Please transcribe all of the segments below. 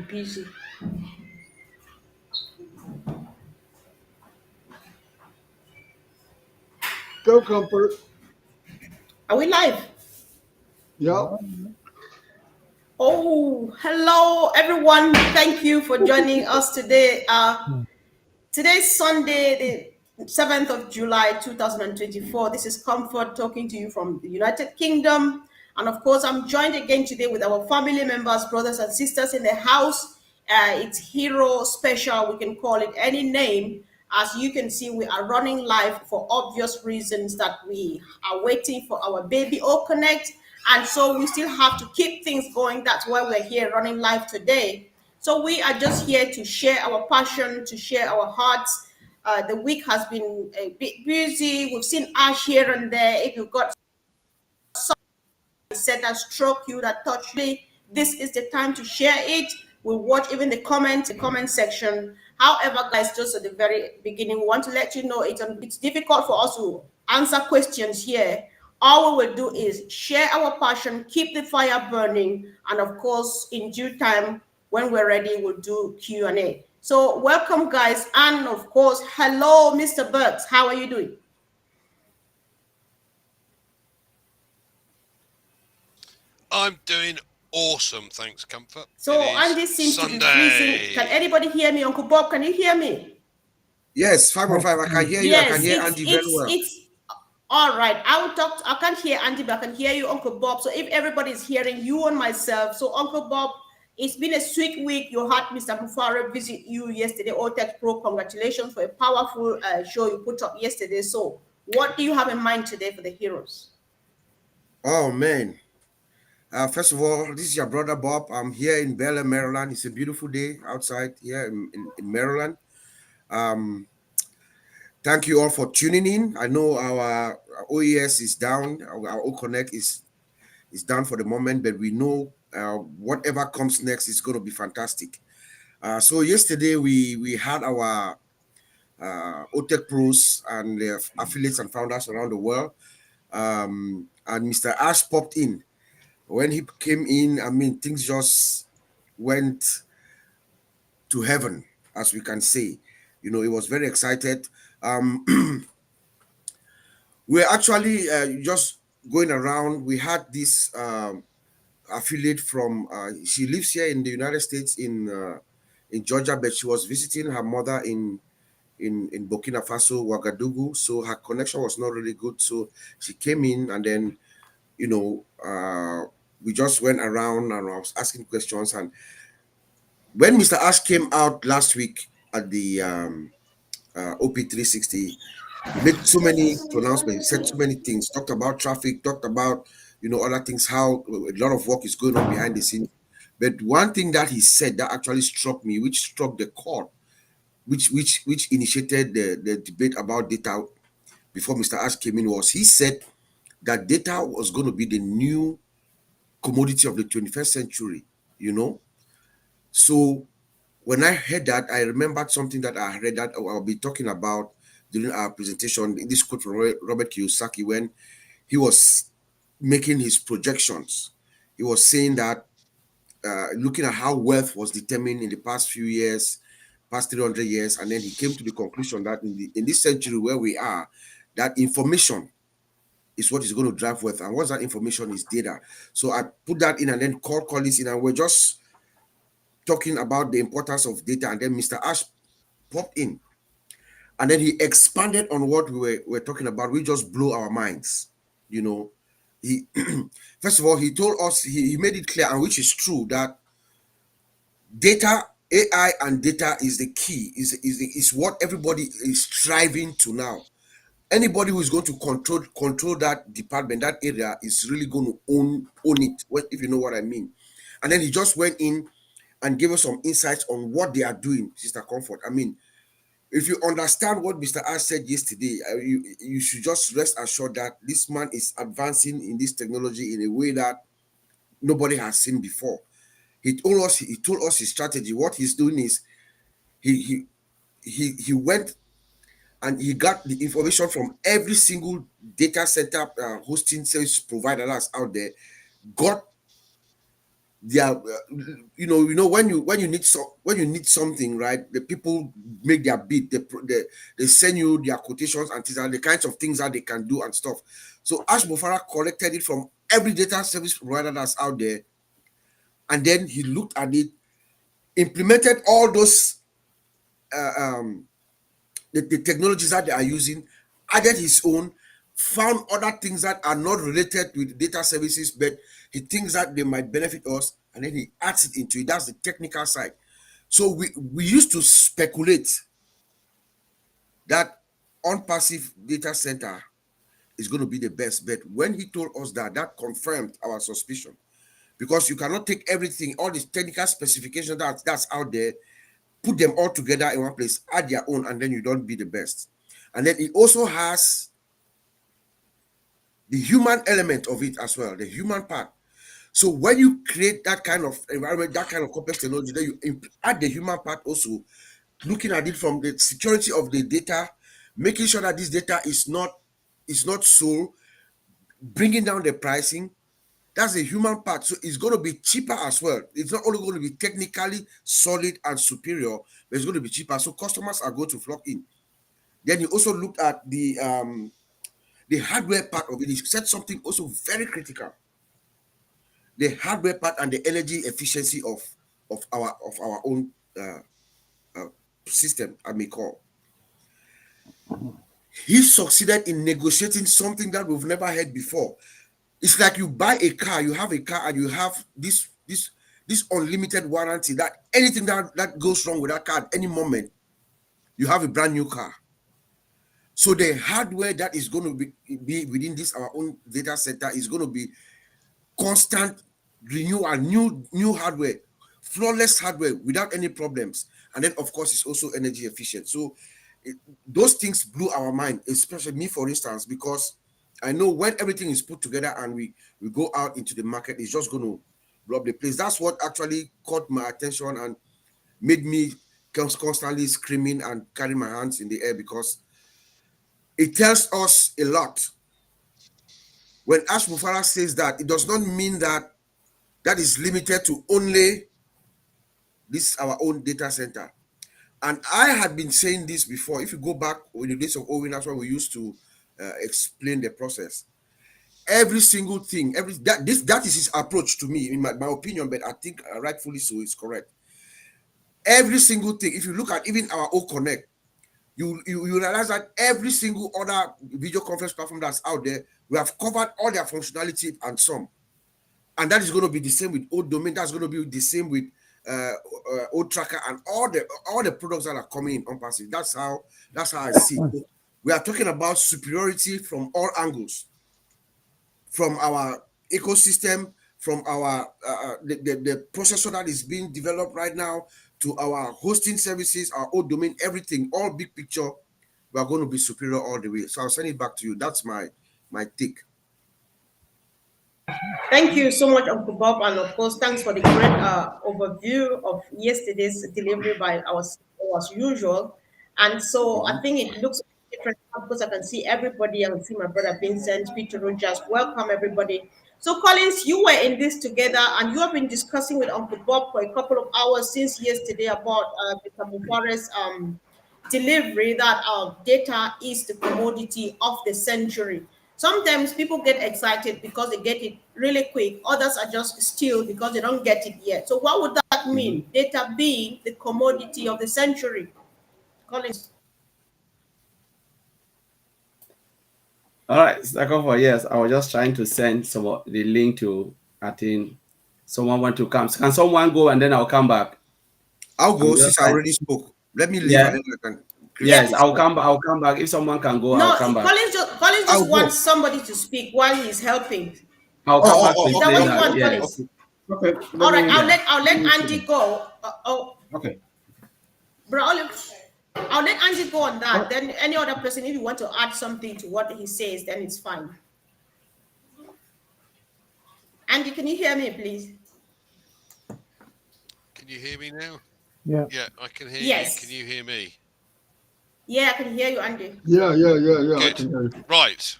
busy. Go Comfort. Are we live? Yep. Oh, hello everyone. Thank you for joining us today. Today's Sunday, the 7th of July, 2024. This is Comfort talking to you from the United Kingdom. And of course, I'm joined again today with our family members, brothers and sisters in the house. It's Hero Special. We can call it any name. As you can see, we are running live for obvious reasons that we are waiting for our baby all connect. And so we still have to keep things going. That's why we're here running live today. So we are just here to share our passion, to share our hearts. The week has been a bit busy. We've seen Ash here and there. If you've got said that struck you, that touched you, this is the time to share it. We'll watch even the comment section. However, guys, just at the very beginning, we want to let you know it's difficult for us to answer questions here. All we will do is share our passion, keep the fire burning, and of course, in due time, when we're ready, we'll do Q&A. So welcome, guys, and of course, hello, Mr. Burks. How are you doing? I'm doing awesome, thanks, Comfort. So It is Andy seems to be freezing. Can Sunday. anybody hear me? Uncle Bob, can you hear me? Yes, 505. I can hear you. I can Yes, hear Andy very well. it's all right. I will talk. I can't hear Andy, but I can hear you, Uncle Bob. So if everybody is hearing you and myself, so Uncle Bob, it's been a sweet week. You had Mr. Mufareh visit you yesterday. Tech Pro, congratulations for a powerful show you put up yesterday. So what do you have in mind today for the heroes? Oh man. First of all, this is your brother Bob. I'm here in Bel Air, Maryland. It's a beautiful day outside here in Maryland. Um, Thank you all for tuning in. I know our OES is down, our O Connect is down for the moment, but we know whatever comes next is going to be fantastic. So yesterday we had our OTech pros and their affiliates and founders around the world. And Mr. Ash popped in. When he came in, I mean, things just went to heaven, as we can say. You know, he was very excited. We're actually just going around. We had this affiliate from, she lives here in the United States in Georgia, but she was visiting her mother in Burkina Faso, Ouagadougou. So her connection was not really good. So she came in and then, you know, we just went around and I was asking questions. And when Mr. Ash came out last week at the OP360, he made so many pronouncements, said so many things, talked about traffic, talked about, you know, other things, how a lot of work is going on behind the scenes. But one thing that he said that actually struck me, which struck the chord, which initiated the debate about data before Mr. Ash came in, was he said that data was going to be the new commodity of the 21st century, you know. So when I heard that, I remembered something that I read that I'll be talking about during our presentation. This quote from Robert Kiyosaki when he was making his projections. He was saying that looking at how wealth was determined in the past few years, past 300 years, and then he came to the conclusion that in this century where we are, that information is what is going to drive wealth. And what's that information is data. So I put that in and then called Collins in, and we're just talking about the importance of data. And then Mr. Ash popped in. And then he expanded on what we were talking about. We just blew our minds. You know, he first of all, he told us, he made it clear, and which is true, that data, AI and data is the key, is what everybody is striving to now. Anybody who is going to control that department, that area, is really going to own it, if you know what I mean. And then he just went in and gave us some insights on what they are doing, Sister Comfort. I mean, if you understand what Mr. Ash said yesterday, you should just rest assured that this man is advancing in this technology in a way that nobody has seen before. He told us his strategy. What he's doing is he went and he got the information from every single data center hosting service provider that's out there, got they are, when you need something, right? The people make their bid, they send you their quotations and things, and the kinds of things that they can do and stuff. So Ash Mufareh collected it from every data service provider that's out there, and then he looked at it, implemented all those the technologies that they are using, added his own, found other things that are not related with data services, but he thinks that they might benefit us, and then he adds it into it. That's the technical side. So we used to speculate that on-passive data center is going to be the best, but when he told us that, that confirmed our suspicion, because you cannot take everything, all these technical specifications that's out there, put them all together in one place, add their own, and then you don't be the best. And then it also has the human element of it as well, the human part. So when you create that kind of environment, that kind of complex technology, then you add the human part also, looking at it from the security of the data, making sure that this data is not sold, bringing down the pricing. That's the human part. So it's going to be cheaper as well. It's not only going to be technically solid and superior, but it's going to be cheaper. So customers are going to flock in. Then you also looked at the hardware part of it. He said something also very critical: the hardware part and the energy efficiency of our own system, I may call. He succeeded in negotiating something that we've never heard before. It's like you buy a car, you have a car, and you have this unlimited warranty that anything that goes wrong with that car at any moment, you have a brand new car. So the hardware that is going to be within this our own data center is going to be constant renewal, new hardware, flawless hardware without any problems. And then of course it's also energy efficient. So those things blew our mind, especially me, for instance, because I know when everything is put together and we go out into the market, it's just going to blow up the place. That's what actually caught my attention and made me constantly screaming and carrying my hands in the air, because it tells us a lot. When Ash Mufareh says that, it does not mean that is limited to only this our own data center. And I had been saying this before. If you go back in the days of Owen, that's when we used to explain the process. Every single thing, that is his approach to me, in my opinion, but I think rightfully so, is correct. Every single thing, if you look at even our O Connect, you realize that every single other video conference platform that's out there, we have covered all their functionality and some. And that is going to be the same with old domain. That's going to be the same with old tracker and all the products that are coming in ONPASSIVE. That's how I see it. We are talking about superiority from all angles, from our ecosystem, from our the processor that is being developed right now, to our hosting services, our old domain, everything, all big picture. We are going to be superior all the way. So I'll send it back to you. That's my take. Thank you so much, Uncle Bob, and of course, thanks for the great overview of yesterday's delivery by our CEO as usual. And so I think it looks different because I can see everybody. I can see my brother Vincent, Peter Rogers. Welcome, everybody. So, Collins, you were in this together, and you have been discussing with Uncle Bob for a couple of hours since yesterday about Mr. Mufareh's delivery that data is the commodity of the century. Sometimes people get excited because they get it really quick. Others are just still because they don't get it yet. So what would that mean? Data being the commodity of the century. Collins. All right, second for yes, I was just trying to send the link to, I think someone want to come. Can someone go and then I'll come back? I'll go since I already spoke. Let me leave Yeah. and then I can. Yes, I'll come back. If someone can go, No, I'll come back. Collins I'll just go. wants somebody to speak while he's helping. I'll come back to Is that say what you that. want, Yes. Collins? Okay. All right, I'll let Andy go. Okay. Bro, I'll let Andy go on that. Then any other person, if you want to add something to what he says, then it's fine. Andy, can you hear me, please? Can you hear me now? Yeah. Yeah, I can hear Yes. you. Can you hear me? Yeah, I can hear you, Andy. Yeah. I Good. can hear you. Right.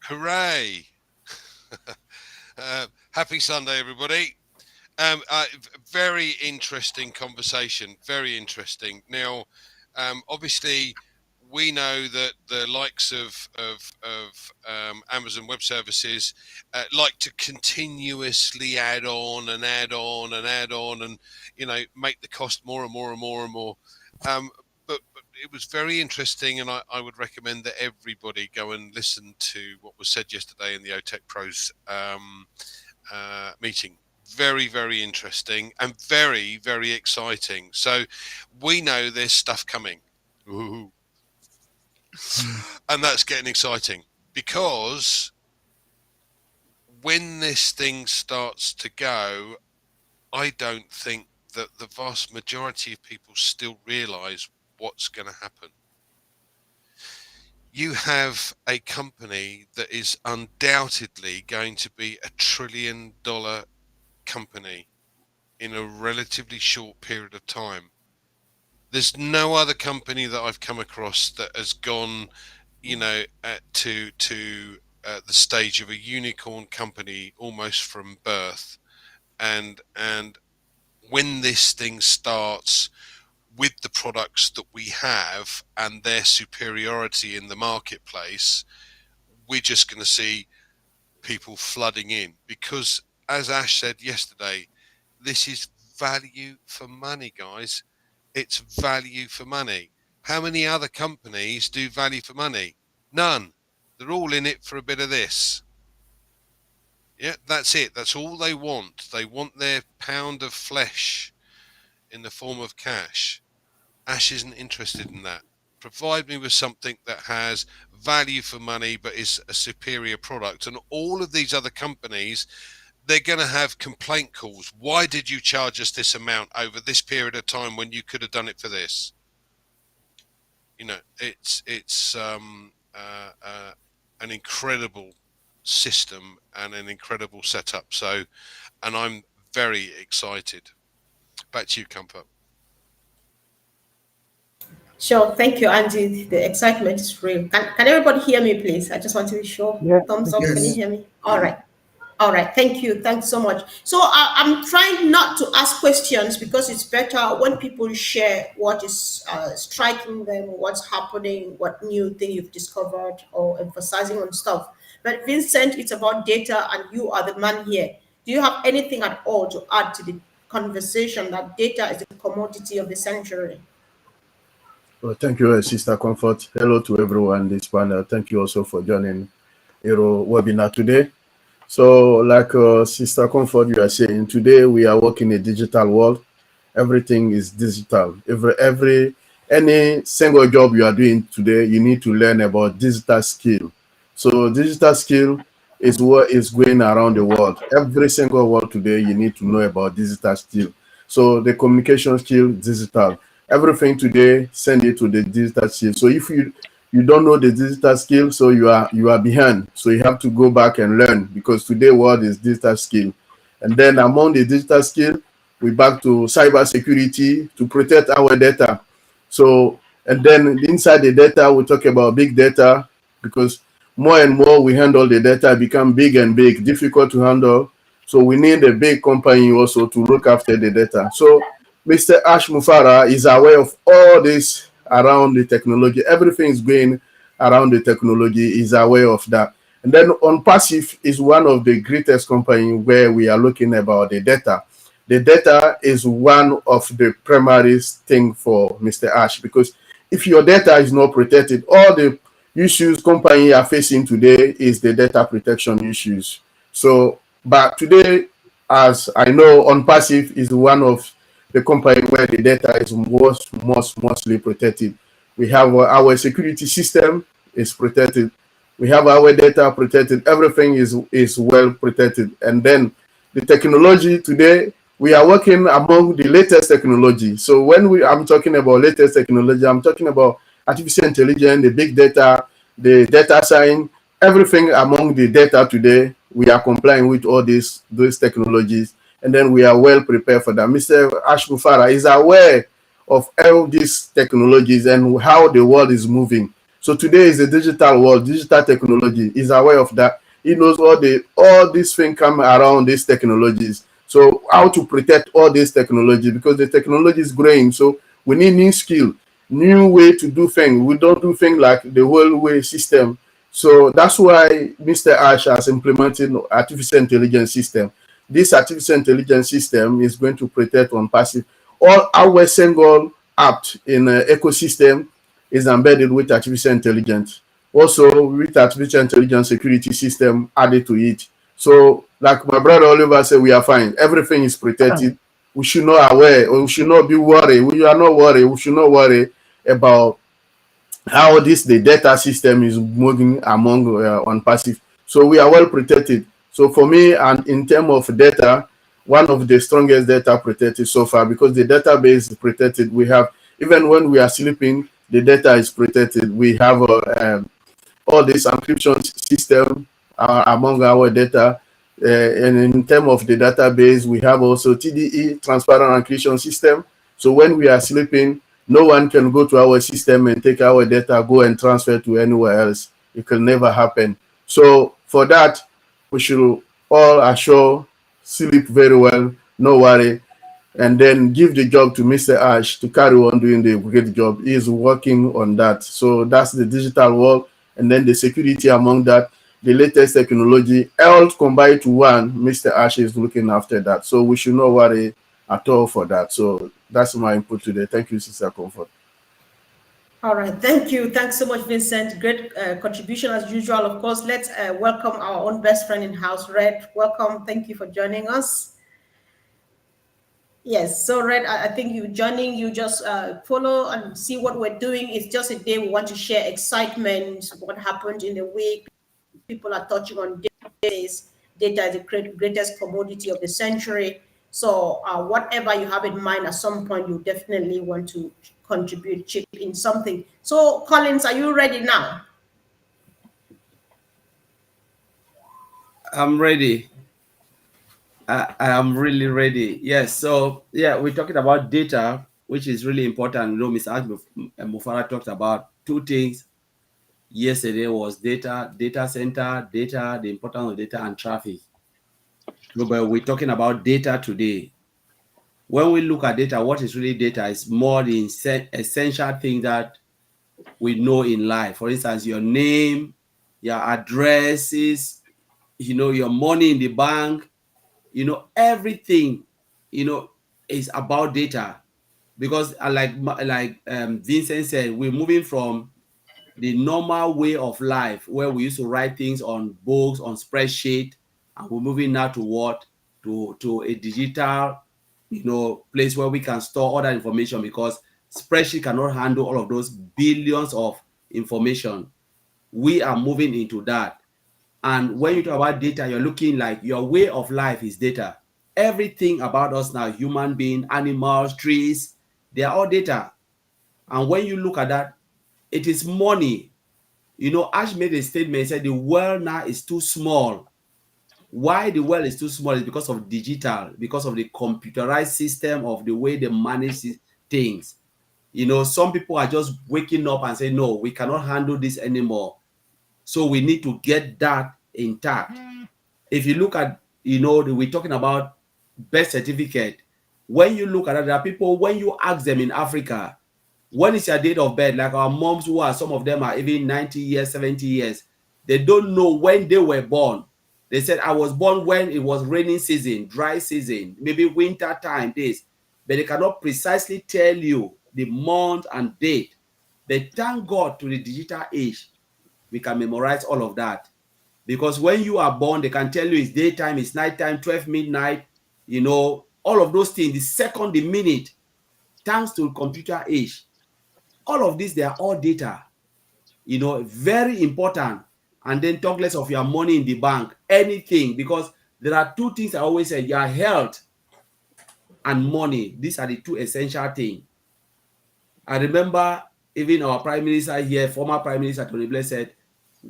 Hooray. Happy Sunday, everybody. Very interesting conversation. Very interesting. Now, obviously, we know that the likes of Amazon Web Services like to continuously add on and add on and add on, and make the cost more and more and more and more. But it was very interesting, and I would recommend that everybody go and listen to what was said yesterday in the OTech Pros meeting. Very, very interesting and very, very exciting. So we know there's stuff coming. Ooh. And that's getting exciting, because when this thing starts to go, I don't think that the vast majority of people still realize what's going to happen. You have a company that is undoubtedly going to be $1 trillion company in a relatively short period of time. There's no other company that I've come across that has gone, to the stage of a unicorn company almost from birth, and when this thing starts with the products that we have and their superiority in the marketplace, we're just going to see people flooding in, because as Ash said yesterday, this is value for money, guys. It's value for money. How many other companies do value for money? None. They're all in it for a bit of this. Yeah, that's it. That's all they want. They want their pound of flesh in the form of cash. Ash isn't interested in that. Provide me with something that has value for money but is a superior product. And all of these other companies, they're going to have complaint calls. Why did you charge us this amount over this period of time when you could have done it for this? It's an incredible system and an incredible setup. So, and I'm very excited. Back to you, Comfort. Sure. Thank you, Andy. The excitement is real. Can everybody hear me, please? I just want to be sure. Yeah. Thumbs up. Can you Yes. hear me? All right. All right. Thank you. Thanks so much. So I'm trying not to ask questions, because it's better when people share what is striking them, what's happening, what new thing you've discovered, or emphasizing on stuff. But Vincent, it's about data, and you are the man here. Do you have anything at all to add to the conversation that data is the commodity of the century? Well, thank you, Sister Comfort. Hello to everyone this panel. Thank you also for joining Aero webinar today. So, like Sister Comfort, you are saying, today we are working in a digital world. Everything is digital. Any single job you are doing today, you need to learn about digital skill. So, digital skill is what is going around the world. Every single world today, you need to know about digital skill. So, the communication skill, digital. Everything today, send it to the digital skill. So if you don't know the digital skill, so you are behind. So you have to go back and learn, because today world is digital skill. And then among the digital skill, we back to cyber security to protect our data. So, and then inside the data, we talk about big data, because more and more we handle the data, become big and big, difficult to handle. So we need a big company also to look after the data. So Mr. Ash Mufareh is aware of all this around the technology. Everything is going around the technology. Is aware of that. And then ONPASSIVE is one of the greatest companies where we are looking about the data. The data is one of the primary thing for Mr. Ash, because if your data is not protected, all the issues company are facing today is the data protection issues. So, but today, as I know, ONPASSIVE is one of the company where the data is mostly protected. We have our security system is protected. We have our data protected. Everything is well protected. And then the technology today, we are working among the latest technology. So when I'm talking about latest technology, I'm talking about artificial intelligence, the big data, the data science, everything among the data today. We are complying with all those technologies, and then we are well prepared for that. Mr. Ash Mufareh is aware of all these technologies and how the world is moving. So today is a digital world, digital technology, is aware of that. He knows all these things come around these technologies. So how to protect all these technologies, because the technology is growing. So we need new skill, new way to do things. We don't do things like the whole way system. So that's why Mr. Ash has implemented artificial intelligence system. This artificial intelligence system is going to protect ONPASSIVE. All our single app in an ecosystem is embedded with artificial intelligence. Also, with artificial intelligence security system added to it. So, like my brother Oliver said, we are fine. Everything is protected. We should not aware, or we should not be worried. We are not worried. We should not worry about how the data system is moving among ONPASSIVE. So we are well protected. So for me, and in terms of data, one of the strongest data protected so far, because the database is protected. We have, even when we are sleeping, the data is protected. We have all this encryption system among our data. And in terms of the database, we have also TDE, transparent encryption system. So when we are sleeping, no one can go to our system and take our data, go and transfer to anywhere else. It can never happen. So for that, we should all assure sleep very well, no worry, and then give the job to Mr. Ash to carry on doing the great job. He is working on that. So that's the digital world, and then the security among that, the latest technology, all combined to one. Mr. Ash is looking after that. So we should not worry at all for that. So that's my input today. Thank you, Sister Comfort. All right, thank you. Thanks so much, Vincent. Great contribution as usual. Of course, let's welcome our own best friend in house, Red. Welcome. Thank you for joining us. Yes, so Red, I think you joining, you just follow and see what we're doing. It's just a day we want to share excitement, what happened in the week. People are touching on days. Data is the greatest commodity of the century. So whatever you have in mind, at some point you definitely want to contribute, chip in something. So Collins, are you ready now? I'm ready. I am really ready. Yes. So yeah, we're talking about data, which is really important. You know, Mr. Ash Mufareh talked about two things. Yesterday was data center, data, the importance of data and traffic. But we're talking about data today. When we look at data, what is really data is more the essential thing that we know in life. For instance, your name, your addresses, your money in the bank, everything, is about data. Because like Vincent said, we're moving from the normal way of life where we used to write things on books, on spreadsheet, and we're moving now to what? To a digital, place where we can store all that information, because spreadsheet cannot handle all of those billions of information. We are moving into that. And when you talk about data, you're looking like your way of life is data. Everything about us now, human being, animals, trees, they are all data. And when you look at that, it is money. Ash made a statement, he said the world now is too small. Why the world is too small is because of digital, because of the computerized system of the way they manage things. Some people are just waking up and saying, no, we cannot handle this anymore. So we need to get that intact. If you look at, we're talking about birth certificate. When you look at it, there are people, when you ask them in Africa, when is your date of birth? Like our moms, who are, some of them are even 90 years, 70 years. They don't know when they were born. They said, I was born when it was raining season, dry season, maybe winter time, this. But they cannot precisely tell you the month and date. But thank God, to the digital age, we can memorize all of that. Because when you are born, they can tell you it's daytime, it's nighttime, 12 midnight, all of those things, the second, the minute, thanks to computer age. All of this, they are all data, very important. And then talk less of your money in the bank, anything, because there are two things I always say: your health and money. These are the two essential things. I remember even our Prime Minister here, former Prime Minister Tony Blair, said,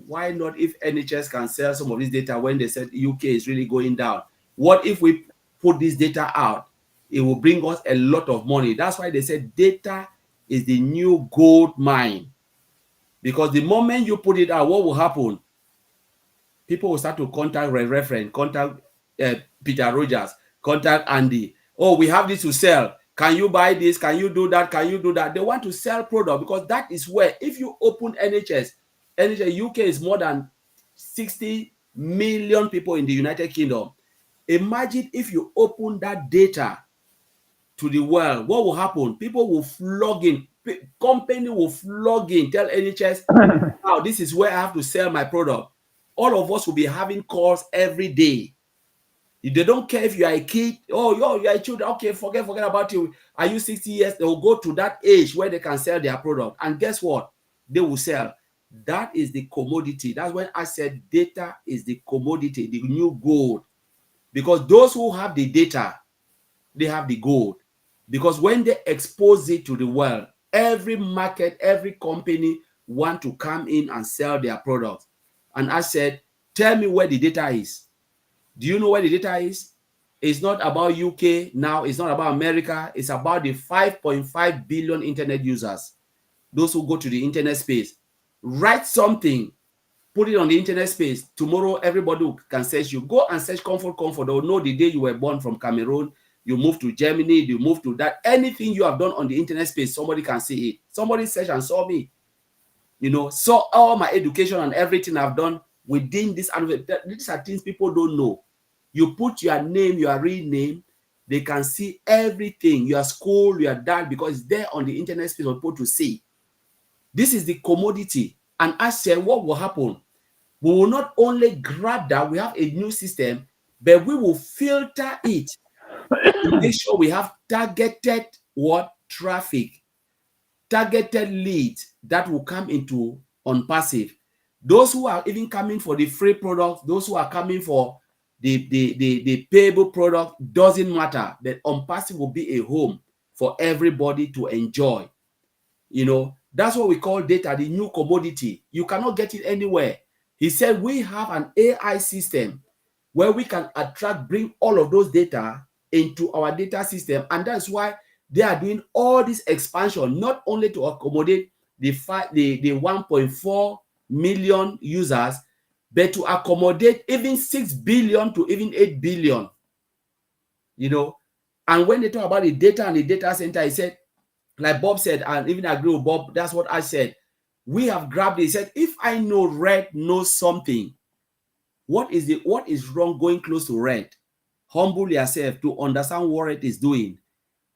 why not, if NHS can sell some of this data, when they said UK is really going down, what if we put this data out? It will bring us a lot of money. That's why they said data is the new gold mine. Because the moment you put it out, what will happen? people will start to contact reference, contact Peter Rogers, contact Andy. Oh, we have this to sell. Can you buy this? Can you do that? Can you do that? They want to sell product because that is where, if you open NHS UK is more than 60 million people in the United Kingdom. Imagine if you open that data to the world, what will happen? People will flock in, company will flock in, tell NHS, now this is where I have to sell my product. All of us will be having calls every day. They don't care if you are a kid. Oh, you are a child. Okay, forget about you. Are you 60 years? They will go to that age where they can sell their product. And guess what? They will sell. That is the commodity. That's when I said data is the commodity, the new gold. Because those who have the data, they have the gold. Because when they expose it to the world, every market, every company want to come in and sell their products. And I said, tell me where the data is. Do you know where the data is? It's not about UK now. It's not about America. It's about the 5.5 billion internet users. Those who go to the internet space. Write something. Put it on the internet space. Tomorrow, everybody can search you. Go and search comfort. They will know the day you were born from Cameroon. You moved to Germany. You moved to that. Anything you have done on the internet space, somebody can see it. Somebody searched and saw me. You know, saw all my education and everything I've done within this. These are things people don't know. You put your name, your real name, they can see everything, your school, your dad, because it's there on the internet space for people to see. This is the commodity. And I said, what will happen? We will not only grab that, we have a new system, but we will filter it to make sure we have targeted traffic, targeted leads that will come into ONPASSIVE. Those who are even coming for the free products, those who are coming for the payable product, doesn't matter. That ONPASSIVE will be a home for everybody to enjoy. You know, that's what we call data, the new commodity. You cannot get it anywhere. He said we have an AI system where we can bring all of those data into our data system. And that's why they are doing all this expansion, not only to accommodate the 1.4 million users, but to accommodate even 6 billion to even 8 billion. You know, and when they talk about the data and the data center, he said, like Bob said, and even agree with Bob, that's what I said. We have grabbed it. He said, if I know Red knows something, what is wrong going close to Red? Humble yourself to understand what Red is doing.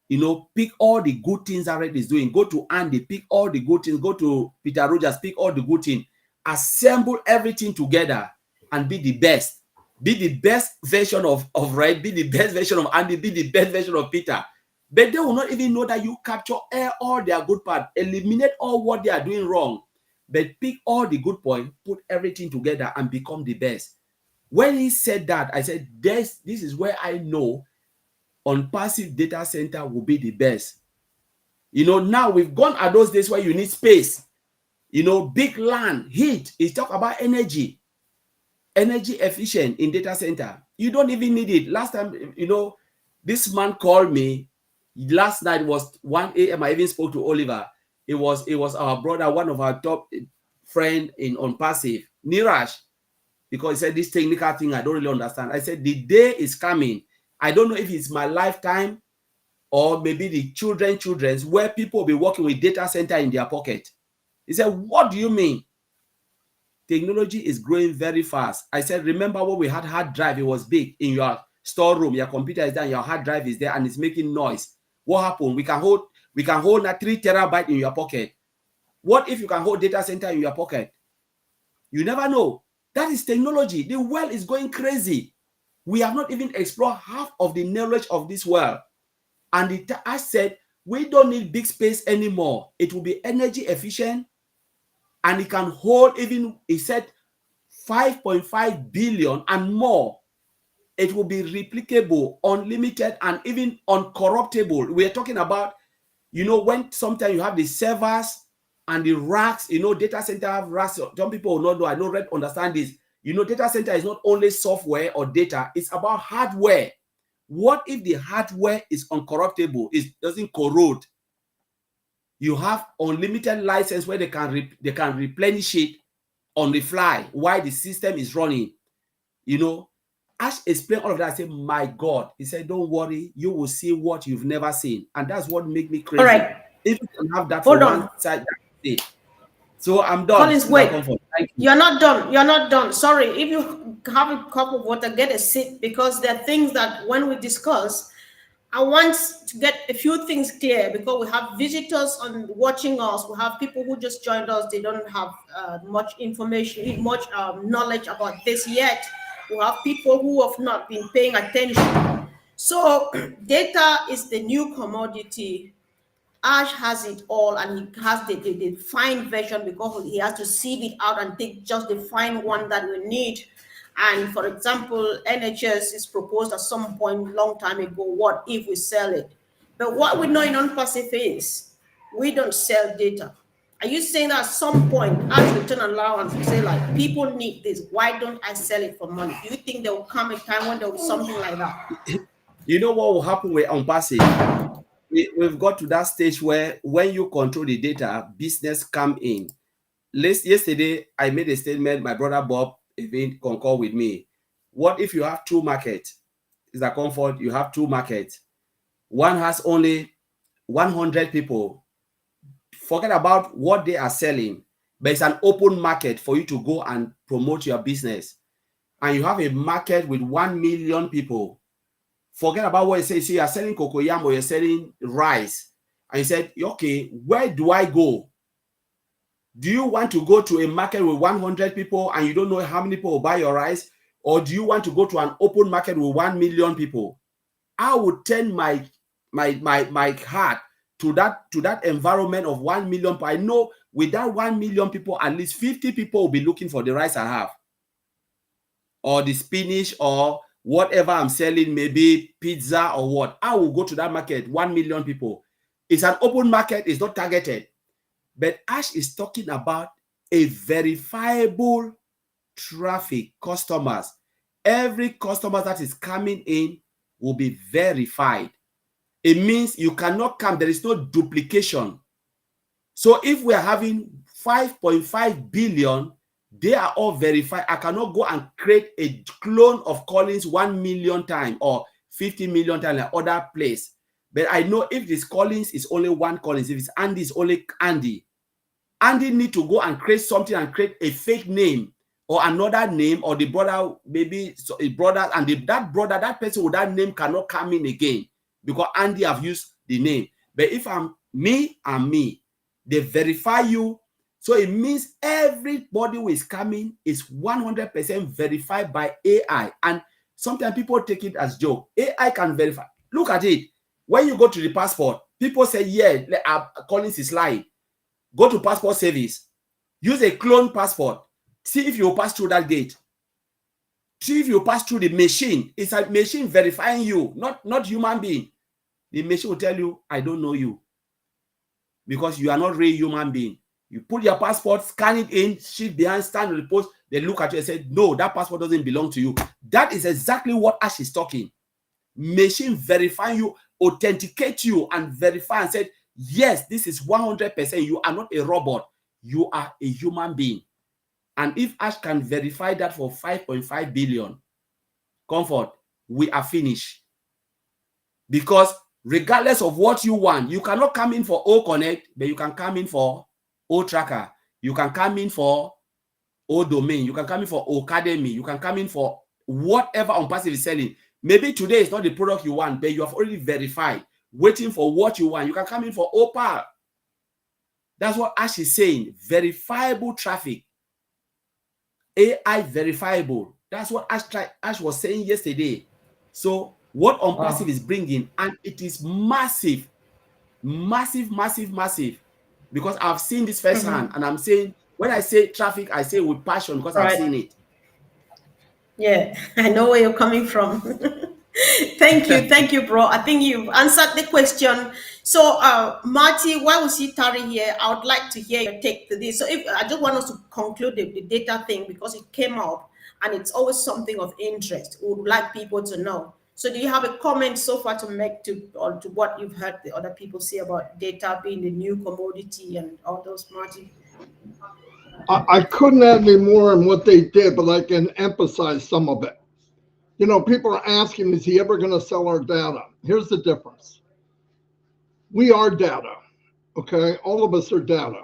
You know, pick all the good things that Red is doing. Go to Andy, pick all the good things. Go to Peter Rogers, pick all the good things. Assemble everything together and be the best. Be the best version of Red, be the best version of Andy, be the best version of Peter. But they will not even know that you capture all their good parts, eliminate all what they are doing wrong, but pick all the good points, put everything together and become the best. When he said that, I said, this is where I know ONPASSIVE data center will be the best. You know, now we've gone at those days where you need space, you know, big land, heat. It's talk about energy efficient in data center. You don't even need it. Last time, you know, this man called me. Last night was 1 a.m. I even spoke to Oliver. It was our brother, one of our top friend in ONPASSIVE, Niraj, because he said this technical thing I don't really understand. I said the day is coming. I don't know if it's my lifetime or maybe the children's, where people will be working with data center in their pocket. He said, what do you mean? Technology is growing very fast. I said, remember when we had hard drive, it was big in your storeroom, your computer is there, and your hard drive is there, and it's making noise. What happened? We can hold that 3 terabyte in your pocket. What if you can hold data center in your pocket? You never know. That is technology. The world is going crazy. We have not even explored half of the knowledge of this world. And I said, we don't need big space anymore. It will be energy efficient, and it can hold even, he said, 5.5 billion and more. It will be replicable, unlimited, and even uncorruptible. We're talking about, you know, when sometimes you have the servers and the racks, you know, data center have racks. Some people will not know. I don't really understand this. You know, data center is not only software or data, it's about hardware. What if the hardware is uncorruptible? It doesn't corrode. You have unlimited license where they can replenish it on the fly while the system is running. you know, Ash explained all of that. I said, my God. He said, don't worry, you will see what you've never seen. And that's what made me crazy. All right. If you can have that Hold for on. one side, that's it. So I'm done. Collins, wait. Comfort. Thank you. You're not done. You're not done. Sorry. If you have a cup of water, get a sip, because there are things that when we discuss, I want to get a few things clear, because we have visitors on watching us. We have people who just joined us. They don't have much information, much knowledge about this yet. We have people who have not been paying attention. So data is the new commodity. Ash has it all, and he has the fine version, because he has to sieve it out and take just the fine one that we need. And for example, NHS is proposed at some point long time ago, what if we sell it? But what we know in ONPASSIVE is we don't sell data. Are you saying that at some point Ash will turn around and say, like, people need this, why don't I sell it for money? Do you think there will come a time when there will be something like that? You know what will happen with ONPASSIVE? We've got to that stage where when you control the data, business come in. Yesterday, I made a statement. My brother Bob even concurred with me. What if you have two markets? Is that comfort? You have two markets. One has only 100 people. Forget about what they are selling, but it's an open market for you to go and promote your business. And you have a market with 1 million people. Forget about what you say. So you are selling cocoyam or you're selling rice. And you said, okay, where do I go? Do you want to go to a market with 100 people and you don't know how many people will buy your rice? Or do you want to go to an open market with 1 million people? I would turn my heart to that environment of 1 million people. I know with that 1 million people, at least 50 people will be looking for the rice I have, or the spinach, or whatever I'm selling, maybe pizza or what. I will go to that market, 1 million people. It's an open market, it's not targeted. But Ash is talking about a verifiable traffic, customers. Every customer that is coming in will be verified. It means you cannot come, there is no duplication. So if we are having 5.5 billion, they are all verified. I cannot go and create a clone of Collins 1 million times or 50 million times like other place. But I know if this Collins is only one Collins, if it's Andy, it's only Andy. Andy need to go and create something and create a fake name or another name, or the brother, maybe a brother, and that person with that name cannot come in again because Andy have used the name. But if I'm me, they verify you. So it means everybody who is coming is 100% verified by AI. And sometimes people take it as joke. AI can verify. Look at it. When you go to the passport, people say, yeah, Collins is lying. Go to passport service. Use a clone passport. See if you pass through that gate. See if you pass through the machine. It's a machine verifying you, not human being. The machine will tell you, I don't know you, because you are not real human being. You put your passport, scan it in, shift behind, stand on the post, they look at you and say, no, that passport doesn't belong to you. That is exactly what Ash is talking. Machine verifying you, authenticate you, and verify and say, yes, this is 100%. You are not a robot. You are a human being. And if Ash can verify that for 5.5 billion, comfort, we are finished. Because regardless of what you want, you cannot come in for O Connect, but you can come in for O Tracker. You can come in for O Domain. You can come in for O Academy. You can come in for whatever ONPASSIVE is selling. Maybe today is not the product you want, but you have already verified, waiting for what you want. You can come in for OPAL. That's what Ash is saying. Verifiable traffic. AI verifiable. That's what Ash was saying yesterday. So what ONPASSIVE is bringing, and it is massive, massive, massive, massive. Because I've seen this firsthand, and I'm saying, when I say traffic, I say with passion because I've seen it. Yeah, I know where you're coming from. Thank you, bro. I think you've answered the question. So, Marty, while we see Tari here, I would like to hear your take to this. So, if I just want us to conclude the data thing, because it came up and it's always something of interest. We would like people to know. So, do you have a comment so far to make to what you've heard the other people say about data being the new commodity and all those, Marty? I couldn't add any more on what they did, but I can emphasize some of it. You know, people are asking, is he ever going to sell our data? Here's the difference. We are data, okay? All of us are data.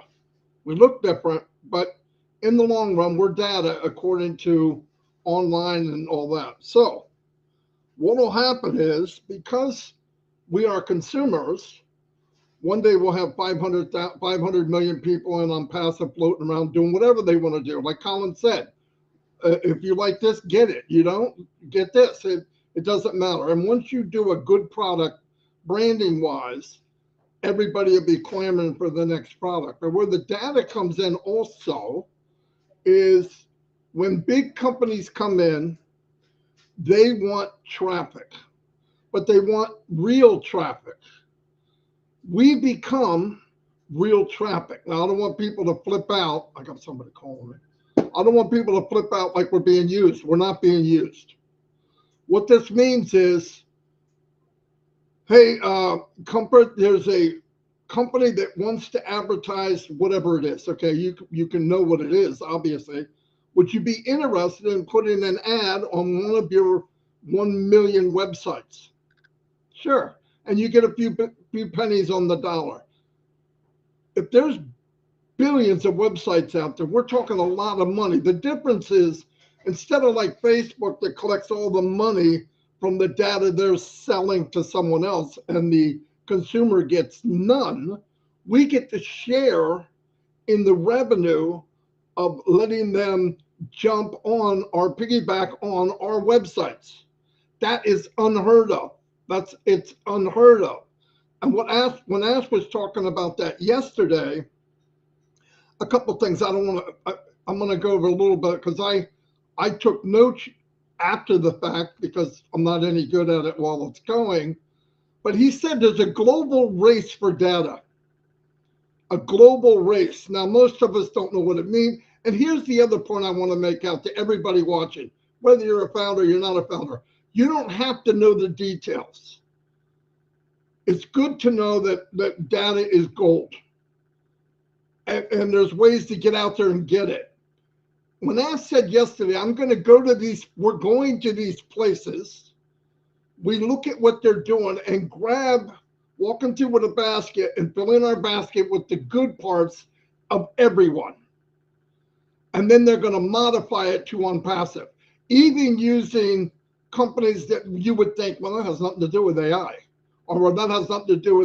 We look different, but in the long run, we're data according to online and all that. So what will happen is, because we are consumers, one day we'll have 500 million people in ONPASSIVE floating around doing whatever they want to do. Like Colin said, if you like this, get it. You don't get this. It doesn't matter. And once you do a good product, branding wise, everybody will be clamoring for the next product. But where the data comes in also is when big companies come in, they want traffic, but they want real traffic. We become real traffic. Now, I don't want people to flip out. I got somebody calling me. I don't want people to flip out like we're being used. We're not being used. What this means is, hey, Comfort, there's a company that wants to advertise whatever it is. Okay, you can know what it is, obviously. Would you be interested in putting an ad on one of your 1 million websites? Sure. And you get a few pennies on the dollar. If there's billions of websites out there, we're talking a lot of money. The difference is, instead of like Facebook that collects all the money from the data they're selling to someone else and the consumer gets none, we get to share in the revenue of letting them jump on or piggyback on our websites. That is unheard of. It's unheard of. And when Ash was talking about that yesterday, a couple things I'm going to go over a little bit, because I took notes after the fact because I'm not any good at it while it's going. But he said there's a global race for data, a global race. Now, most of us don't know what it means. And here's the other point I want to make out to everybody watching, whether you're a founder or you're not a founder. You don't have to know the details. It's good to know that data is gold. And there's ways to get out there and get it. When I said yesterday, we're going to these places, we look at what they're doing and walk into with a basket and fill in our basket with the good parts of everyone. And then they're going to modify it to ONPASSIVE, even using companies that you would think, well, that has nothing to do with AI, or that has nothing to do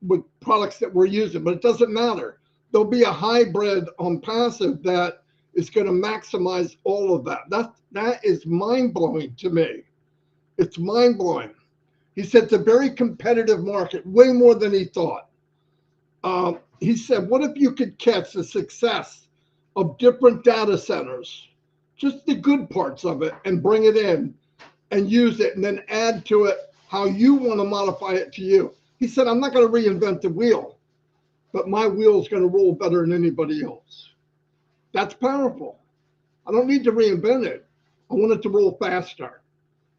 with products that we're using, but it doesn't matter. There'll be a hybrid ONPASSIVE that is going to maximize all of that. That is mind-blowing to me. It's mind-blowing. He said it's a very competitive market, way more than he thought. He said, what if you could catch the success of different data centers, just the good parts of it, and bring it in and use it, and then add to it how you want to modify it to you. He said, I'm not going to reinvent the wheel, but my wheel is going to roll better than anybody else. That's powerful. I don't need to reinvent it. I want it to roll faster.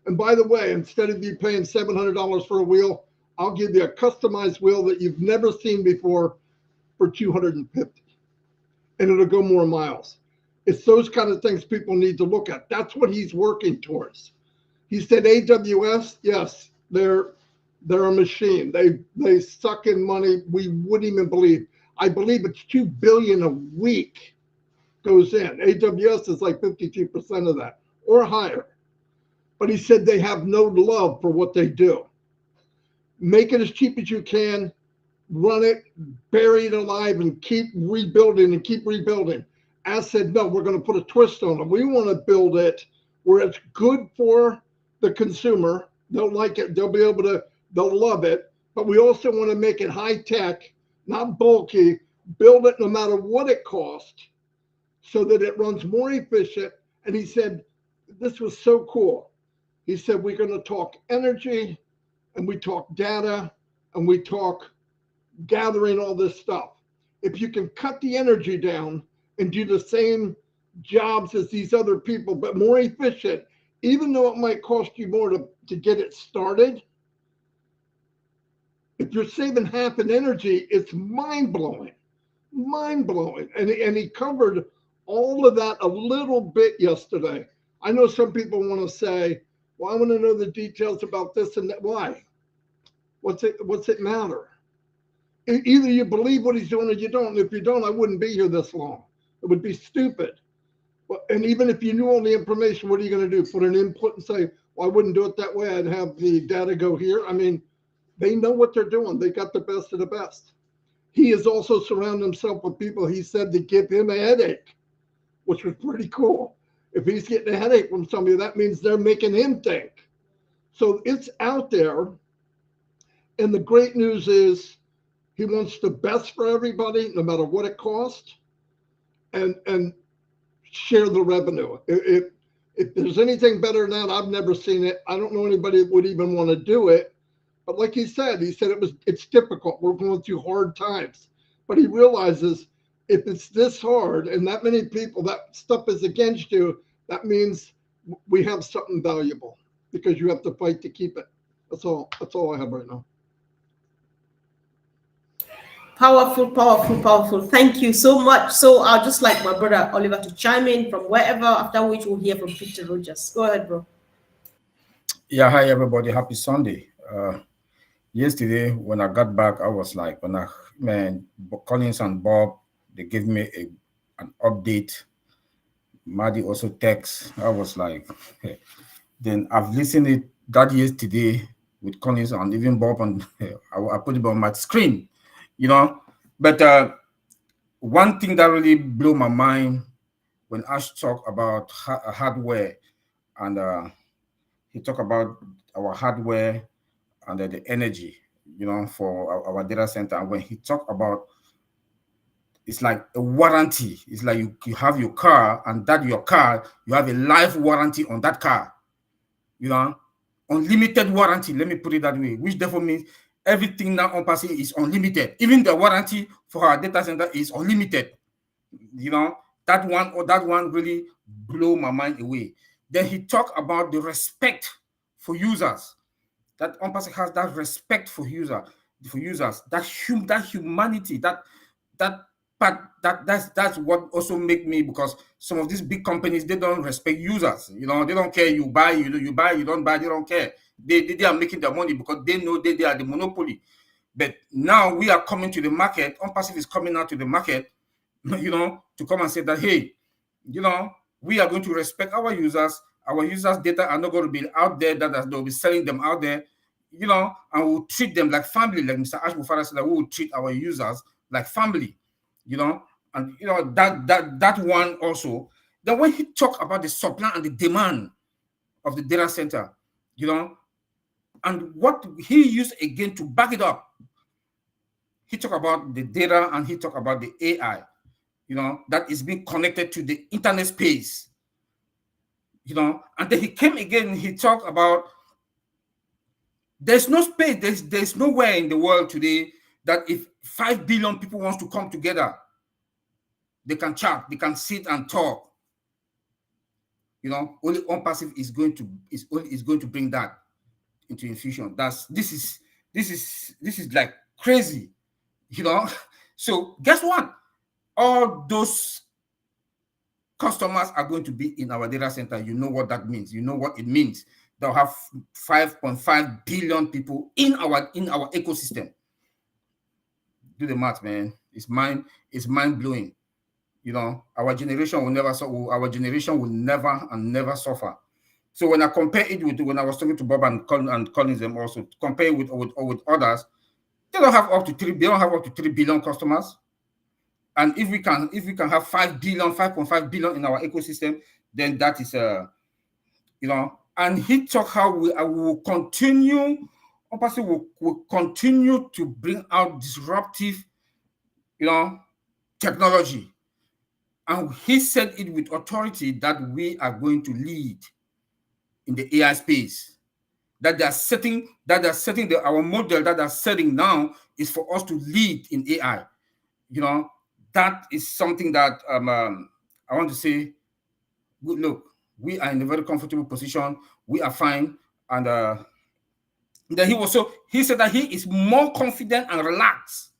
And by the way, instead of you paying $700 for a wheel, I'll give you a customized wheel that you've never seen before for $250. And it'll go more miles. It's those kind of things people need to look at. That's what he's working towards. He said AWS, yes, they're a machine. They suck in money we wouldn't even believe. I believe it's $2 billion a week goes in. AWS is like 52% of that or higher. But he said they have no love for what they do. Make it as cheap as you can, run it, bury it alive, and keep rebuilding and keep rebuilding. As said, no, we're going to put a twist on it. We want to build it where it's good for the consumer. They'll like it. They'll love it. But we also want to make it high tech, not bulky, build it no matter what it costs so that it runs more efficient. And he said, this was so cool. He said, we're going to talk energy, and we talk data, and we talk gathering all this stuff. If you can cut the energy down and do the same jobs as these other people, but more efficient, even though it might cost you more to get it started, if you're saving half in energy, it's mind-blowing. mind-blowing. And he covered all of that a little bit yesterday. I know some people want to say, well, I want to know the details about this and that. Why? What's it matter? Either you believe what he's doing or you don't. If you don't, I wouldn't be here this long. It would be stupid. And even if you knew all the information, what are you going to do? Put an input and say, well, I wouldn't do it that way. I'd have the data go here. I mean, they know what they're doing. They got the best of the best. He has also surrounded himself with people he said to give him a headache, which was pretty cool. If he's getting a headache from somebody, that means they're making him think. So it's out there. And the great news is he wants the best for everybody, no matter what it costs, and share the revenue. If there's anything better than that, I've never seen it. I don't know anybody that would even want to do it. But like he said it's difficult. We're going through hard times. But he realizes if it's this hard and that many people, that stuff is against you, that means we have something valuable because you have to fight to keep it. That's all I have right now. Powerful, powerful, powerful. Thank you so much. So I'll just like my brother Oliver to chime in from wherever, after which we'll hear from Victor Rogers. Go ahead, bro. Yeah, hi everybody. Happy Sunday. Yesterday when I got back, I was like, Collins and Bob, they gave me an update. Maddie also text. I was like, hey. Then I've listened to that yesterday with Collins and even Bob, and I put it on my screen, But one thing that really blew my mind when Ash talked about hardware, and he talked about our hardware and the energy, for our data center. And when he talked about, it's like a warranty. It's like you have your car, and your car, you have a life warranty on that car, unlimited warranty. Let me put it that way, which therefore means everything now ONPASSIVE is unlimited. Even the warranty for our data center is unlimited. That one really blew my mind away. Then he talked about the respect for users. That ONPASSIVE has that respect for users, that humanity, that's what also make me, because some of these big companies, they don't respect users. They don't care. You buy, you buy, you don't buy, they don't care. They are making their money because they know they are the monopoly. But now we are coming to the market. ONPASSIVE is coming out to the market, to come and say that, hey, we are going to respect our users. Our users' data are not going to be out there, that they'll be selling them out there, and we'll treat them like family. Like Mr. Ash Mufareh said, that we will treat our users like family, and that one also. Then when he talked about the supply and the demand of the data center, and what he used again to back it up, he talked about the data and he talked about the AI, that is being connected to the internet space, and then he came again and he talked about there's no space, there's nowhere in the world today that if 5 billion people wants to come together, they can chat, they can sit and talk. Only ONPASSIVE is going to bring that into infusion. This is like crazy, So guess what? All those customers are going to be in our data center. You know what that means. You know what it means. They'll have 5.5 billion people in our ecosystem. Do the math, man. It's mind blowing. Our generation will never and never suffer. So when I compare it with, when I was talking to Bob and Collins them also, compare it with others, they don't have up to 3 billion customers. And if we can have 5.5 billion in our ecosystem, then that is and he talked how we will continue, ONPASSIVE will continue to bring out disruptive, technology. And he said it with authority that we are going to lead in the AI space. That they are setting our model that they're setting now is for us to lead in AI. That is something that I want to say, good look, we are in a very comfortable position. We are fine. And then he said that he is more confident and relaxed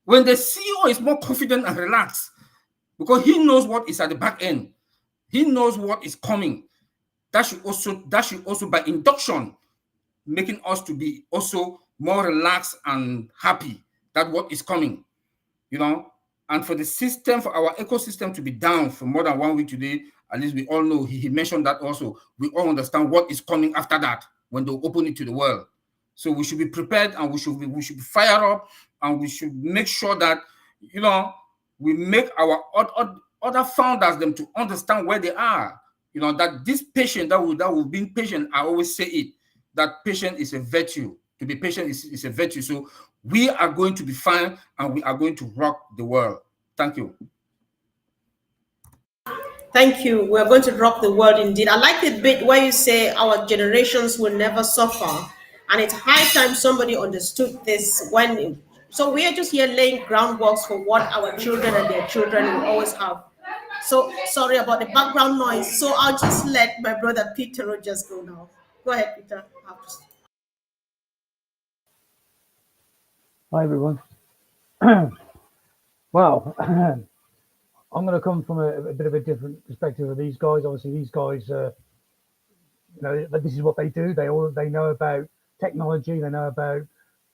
When the CEO is more confident and relaxed, because he knows what is at the back end, he knows what is coming. That should also by induction making us to be also more relaxed and happy that what is coming, you know. And for the system, for our ecosystem to be down for more than 1 week today, at least we all know, he mentioned that also, we all understand what is coming after that when they open it to the world. So we should be prepared, and we should be fired up, and we should make sure that, you know, we make our other founders them to understand where they are. You know, that this patient that will be patient, I always say it, that patient is a virtue. To be patient is a virtue. So we are going to be fine, and we are going to rock the world. Thank you. Thank you. We're going to rock the world indeed. I like the bit where you say our generations will never suffer. And it's high time somebody understood this when. So we are just here laying groundworks for what our children and their children will always have. So sorry about the background noise. So I'll just let my brother Peter Rogers go now. Go ahead, Peter. Hi, everyone. Well, I'm going to come from a bit of a different perspective of these guys. Obviously, these guys, you know, this is what they do. They know about technology. They know about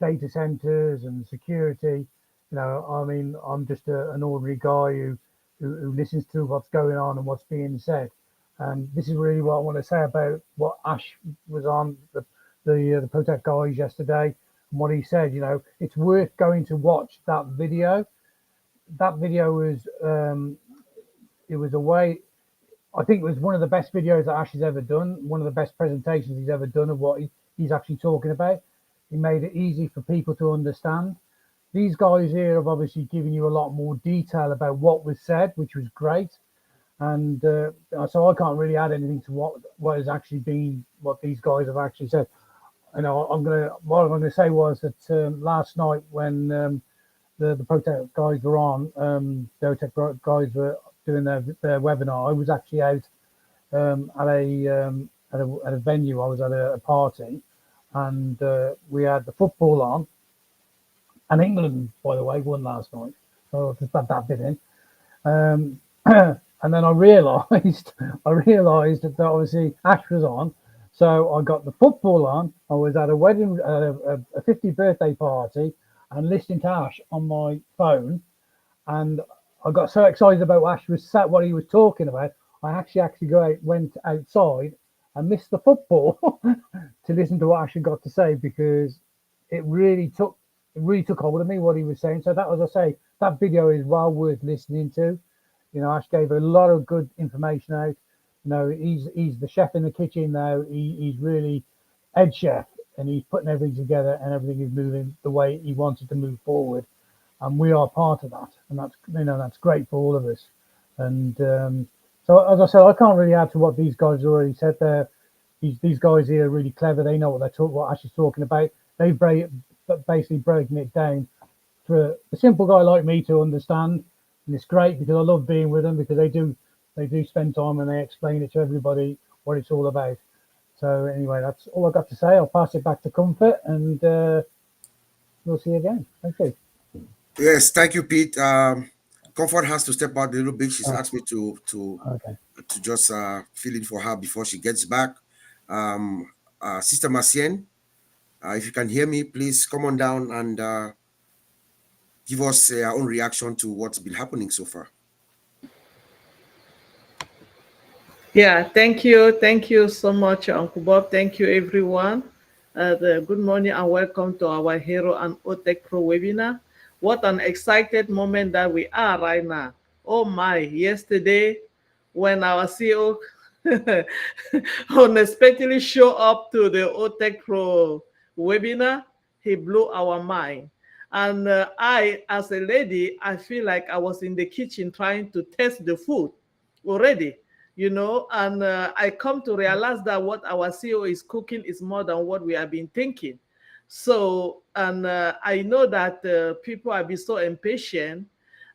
data centers and security. You know, I mean, I'm just an ordinary guy who listens to what's going on and what's being said. And this is really what I want to say about what Ash was on the Protect guys yesterday and what he said. You know, it's worth going to watch that video. That video was it was a way. I think it was one of the best videos that Ash has ever done. One of the best presentations he's ever done of what he's actually talking about. He made it easy for people to understand. These guys here have obviously given you a lot more detail about what was said, which was great. And so I can't really add anything to what has actually been, what these guys have actually said. You know, what I'm going to say was that last night when the Protect guys were on, the Protect guys were doing their webinar, I was actually out at a venue. I was at a party, and we had the football on. And England, by the way, won last night. So I'll just add that bit in. And then I realised that obviously Ash was on. So I got the football on. I was at a wedding, a 50th birthday party, and listening to Ash on my phone. And I got so excited about what he was talking about. I actually went outside and missed the football to listen to what Ash had got to say, because it really took hold of me what he was saying. So that, as I say, that video is well worth listening to. You know, Ash gave a lot of good information out. You know, he's the chef in the kitchen now. He's really head chef, and he's putting everything together, and everything is moving the way he wanted to move forward. And we are part of that, and that's great for all of us. And so, as I said, I can't really add to what these guys already said there. These guys here are really clever. They know what Ash is talking about. They basically breaking it down for a simple guy like me to understand, and it's great because I love being with them, because they do spend time and they explain it to everybody what it's all about. So anyway, that's all I've got to say. I'll pass it back to Comfort, and we'll see you again. Thank you. Yes, thank you, Pete. Comfort has to step out a little bit. She's asked me to just fill in for her before she gets back. Sister Macien, if you can hear me, please come on down and give us our own reaction to what's been happening so far. Yeah, thank you. Thank you so much, Uncle Bob. Thank you, everyone. Good morning and welcome to our Hero and OTech Pro webinar. What an excited moment that we are right now. Oh my, yesterday when our CEO unexpectedly showed up to the OTech Pro webinar, he blew our mind. And I, as a lady, I feel like I was in the kitchen trying to test the food already. You know, and I come to realize that what our CEO is cooking is more than what we have been thinking. So, and I know that people have been so impatient,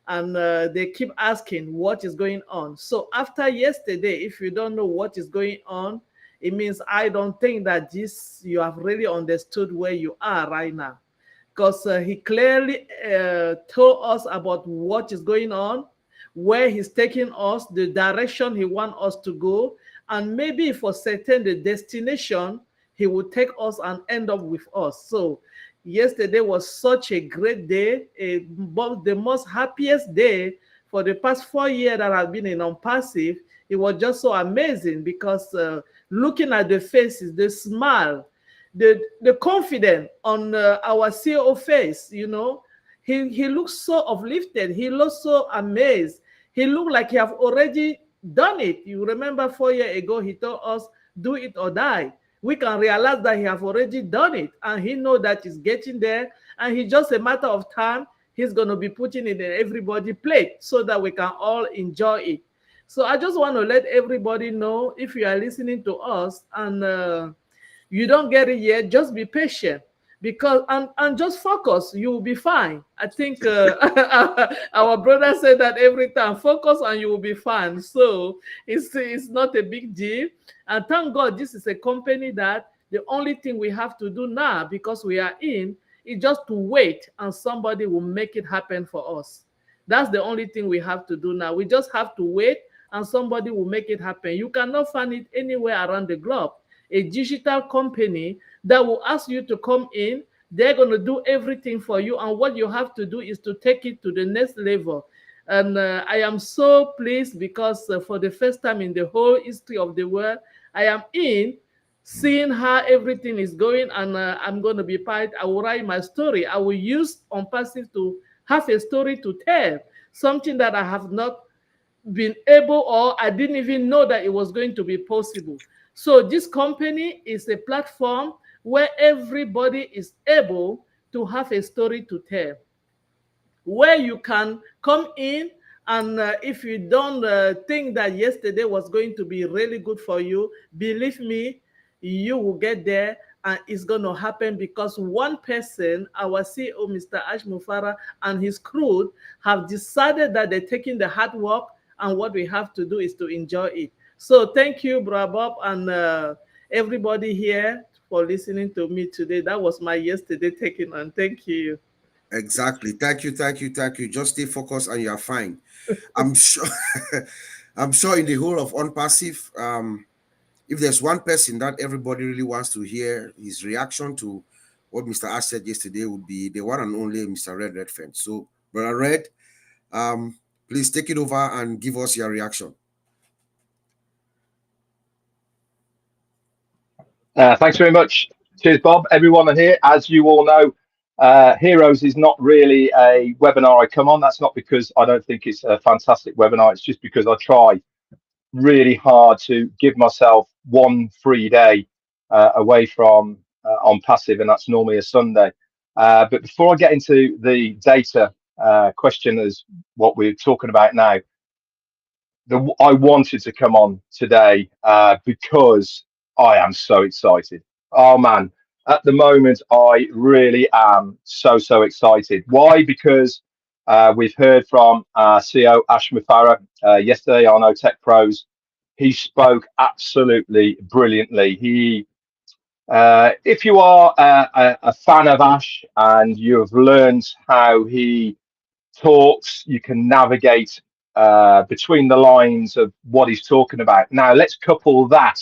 and they keep asking what is going on. So after yesterday, if you don't know what is going on, it means I don't think that you have really understood where you are right now. because he clearly told us about what is going on, where he's taking us, the direction he wants us to go, and maybe for certain the destination he will take us and end up with us. So yesterday was such a great day, the most happiest day for the past 4 years that I've been in ONPASSIVE. It was just so amazing because looking at the faces, the smile, the confidence on our CEO face, you know, he looks so uplifted. He looks so amazed. He looked like he have already done it. You remember 4 years ago, he told us, do it or die. We can realize that he have already done it, and he know that he's getting there, and it's just a matter of time. He's going to be putting it in everybody's plate so that we can all enjoy it. So I just want to let everybody know, if you are listening to us and you don't get it yet, just be patient, because and just focus, you will be fine. I think our brother said that every time, focus and you will be fine. So it's not a big deal, and thank God this is a company that the only thing we have to do now, because we are in, is just to wait and somebody will make it happen for us. That's the only thing we have to do now. We just have to wait and somebody will make it happen. You cannot find it anywhere around the globe. A digital company that will ask you to come in, they're going to do everything for you, and what you have to do is to take it to the next level. And I am so pleased because for the first time in the whole history of the world, I am in seeing how everything is going, and I'm going to be part. I will write my story. I will use ONPASSIVE to have a story to tell, something that I have not been able, or I didn't even know that it was going to be possible. So this company is a platform where everybody is able to have a story to tell, where you can come in, and if you don't think that yesterday was going to be really good for you, believe me, you will get there, and it's going to happen because one person, our CEO, Mr. Ash Mufareh, and his crew have decided that they're taking the hard work, and what we have to do is to enjoy it. So thank you, Bra Bob, and everybody here for listening to me today. That was my yesterday taking on. Thank you. Exactly. Thank you, thank you, thank you. Just stay focused and you are fine. I'm sure I'm sure in the whole of ONPASSIVE, if there's one person that everybody really wants to hear his reaction to what Mr. Ash said yesterday, would be the one and only Mr. Red Redfern. So, Brother Red, please take it over and give us your reaction. Thanks very much. Cheers, Bob. Everyone here, as you all know, Heroes is not really a webinar I come on. That's not because I don't think it's a fantastic webinar. It's just because I try really hard to give myself one free day away from ONPASSIVE, and that's normally a Sunday. But before I get into the data question, as what we're talking about now, I wanted to come on today because I am so excited. Oh man, at the moment I really am so excited. Why? Because we've heard from CEO Ash Mufareh yesterday on OTech Pros. He spoke absolutely brilliantly. He, if you are a fan of Ash and you have learned how he talks, you can navigate between the lines of what he's talking about. Now, let's couple that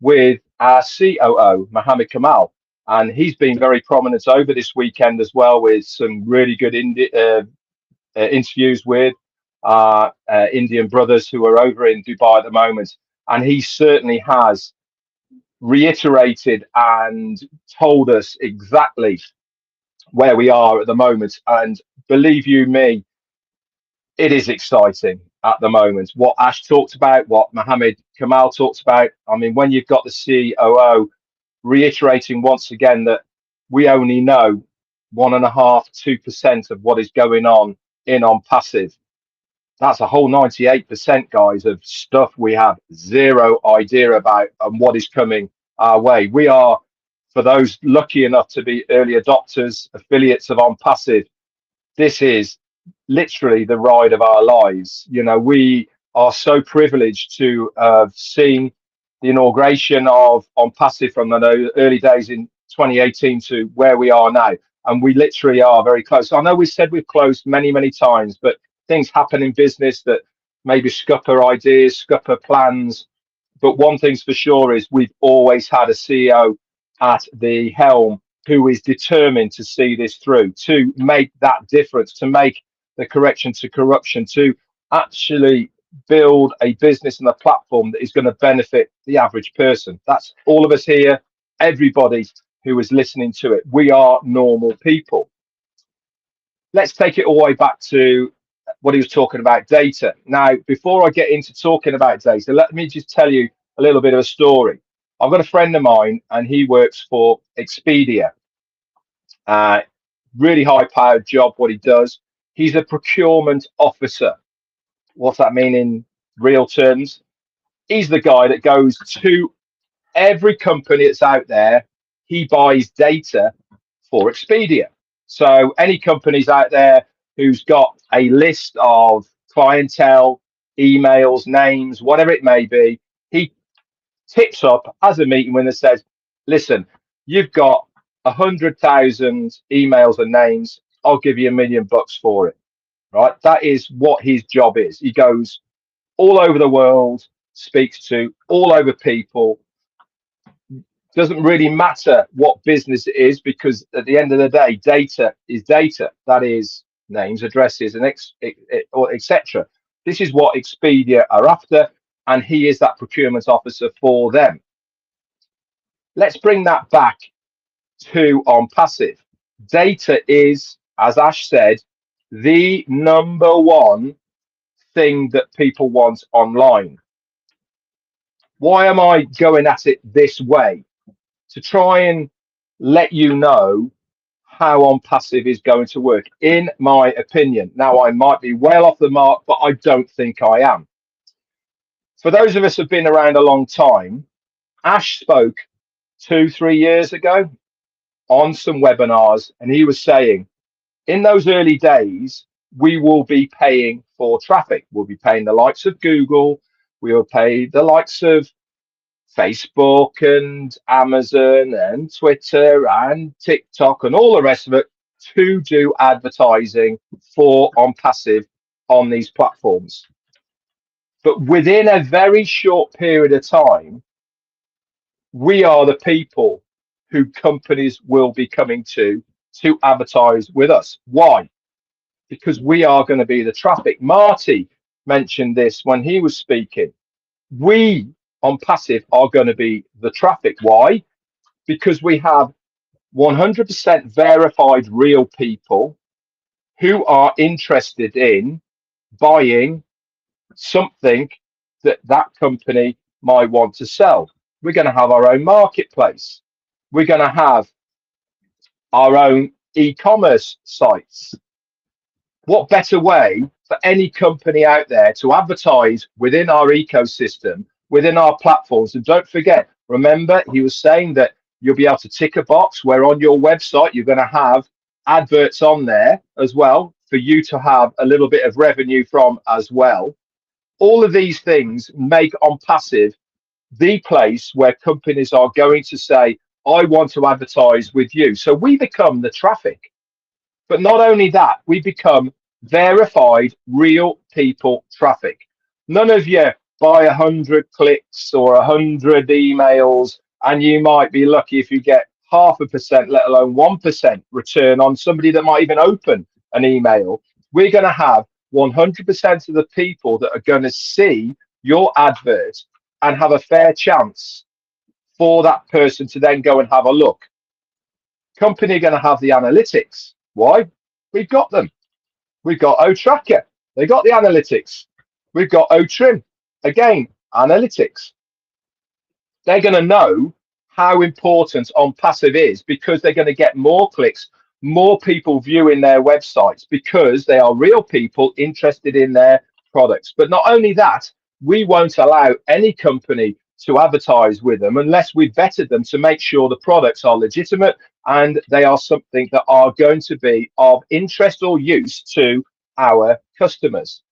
with our COO, Mohammed Kamal. And he's been very prominent over this weekend as well, with some really good interviews with Indian brothers who are over in Dubai at the moment. And he certainly has reiterated and told us exactly where we are at the moment. And believe you me, it is exciting at the moment. What Ash talked about, what Mohammed Kamal talked about. I mean, when you've got the COO reiterating once again that we only know 1.5–2% of what is going on in ONPASSIVE, that's a whole 98%, guys, of stuff we have zero idea about and what is coming our way. We are, for those lucky enough to be early adopters, affiliates of ONPASSIVE, this is literally the ride of our lives. You know, we are so privileged to have seen the inauguration of ONPASSIVE from the early days in 2018 to where we are now. and we literally are very close. I know we said we've closed many times, but things happen in business that maybe scupper ideas, scupper plans. But one thing's for sure is we've always had a CEO at the helm who is determined to see this through, to make that difference, to make the correction to corruption, to actually build a business and a platform that is going to benefit the average person. That's all of us here, everybody who is listening to it. We are normal people. Let's take it all the way back to what he was talking about, data. Now, before I get into talking about data, let me just tell you a little bit of a story. I've got a friend of mine and he works for Expedia. Really high-powered job, what he does. He's a procurement officer. What's that mean in real terms? He's the guy that goes to every company that's out there. He buys data for Expedia. So any companies out there who's got a list of clientele, emails, names, whatever it may be, he tips up as a meeting when it says, listen, you've got 100,000 emails and names. I'll give you $1 million for it. Right? That is what his job is. He goes all over the world, speaks to all over people. Doesn't really matter what business it is, because at the end of the day, data is data. That is names, addresses, and etc. This is what Expedia are after, and he is that procurement officer for them. Let's bring that back to ONPASSIVE. Data is, as Ash said, the #1 thing that people want online. Why am I going at it this way? To try and let you know how ONPASSIVE is going to work, in my opinion. Now, I might be well off the mark, but I don't think I am. For those of us who've been around a long time, Ash spoke 2-3 years ago on some webinars, and he was saying, in those early days, we will be paying for traffic. We'll be paying the likes of Google. We will pay the likes of Facebook and Amazon and Twitter and TikTok and all the rest of it to do advertising for ONPASSIVE on these platforms. But within a very short period of time, we are the people who companies will be coming to advertise with us. Why? Because we are going to be the traffic. Marty mentioned this when he was speaking. We ONPASSIVE are going to be the traffic. Why? Because we have 100% verified real people who are interested in buying something that that company might want to sell. We're going to have our own marketplace. We're going to have our own e-commerce sites. What better way for any company out there to advertise within our ecosystem, within our platforms? And don't forget, remember, he was saying that you'll be able to tick a box where on your website you're going to have adverts on there as well for you to have a little bit of revenue from as well. All of these things make ONPASSIVE the place where companies are going to say, I want to advertise with you. So we become the traffic. But not only that, we become verified real people traffic. None of you buy 100 clicks or 100 emails, and you might be lucky if you get 0.5%, let alone 1% return on somebody that might even open an email. We're going to have 100% of the people that are going to see your advert and have a fair chance for that person to then go and have a look. Company are going to have the analytics. Why? We've got them. We've got OTracker. They got the analytics. We've got OTrim. Again, analytics. They're going to know how important ONPASSIVE is because they're going to get more clicks, more people viewing their websites because they are real people interested in their products. But not only that, we won't allow any company to advertise with them unless we've vetted them to make sure the products are legitimate and they are something that are going to be of interest or use to our customers.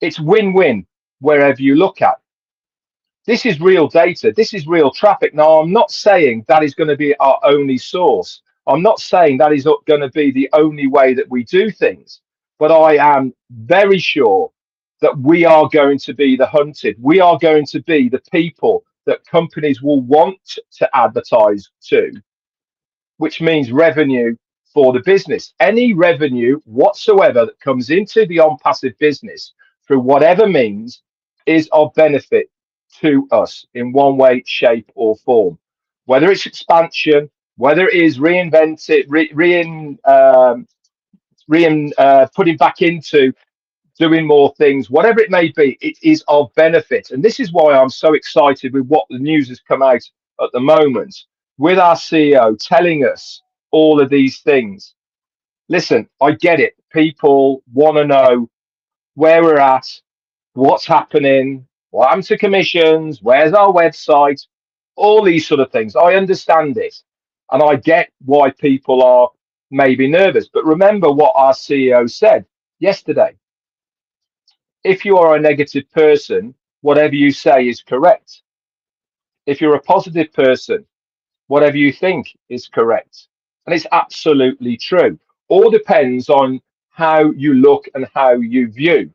It's win-win wherever you look at. This is real data. This is real traffic. Now, I'm not saying that is going to be our only source. I'm not saying that is going to be the only way that we do things, but I am very sure that we are going to be the hunted. We are going to be the people that companies will want to advertise to, which means revenue for the business. Any revenue whatsoever that comes into the ONPASSIVE business through whatever means is of benefit to us in one way, shape, or form. Whether it's expansion, whether it is putting back into doing more things, whatever it may be, it is of benefit. And this is why I'm so excited with what the news has come out at the moment, with our CEO telling us all of these things. Listen, I get it. People want to know where we're at, what's happening, what happened to commissions, where's our website, all these sort of things. I understand it. And I get why people are maybe nervous. But remember what our CEO said yesterday. If you are a negative person, whatever you say is correct. If you're a positive person, whatever you think is correct. And it's absolutely true. All depends on how you look and how you view.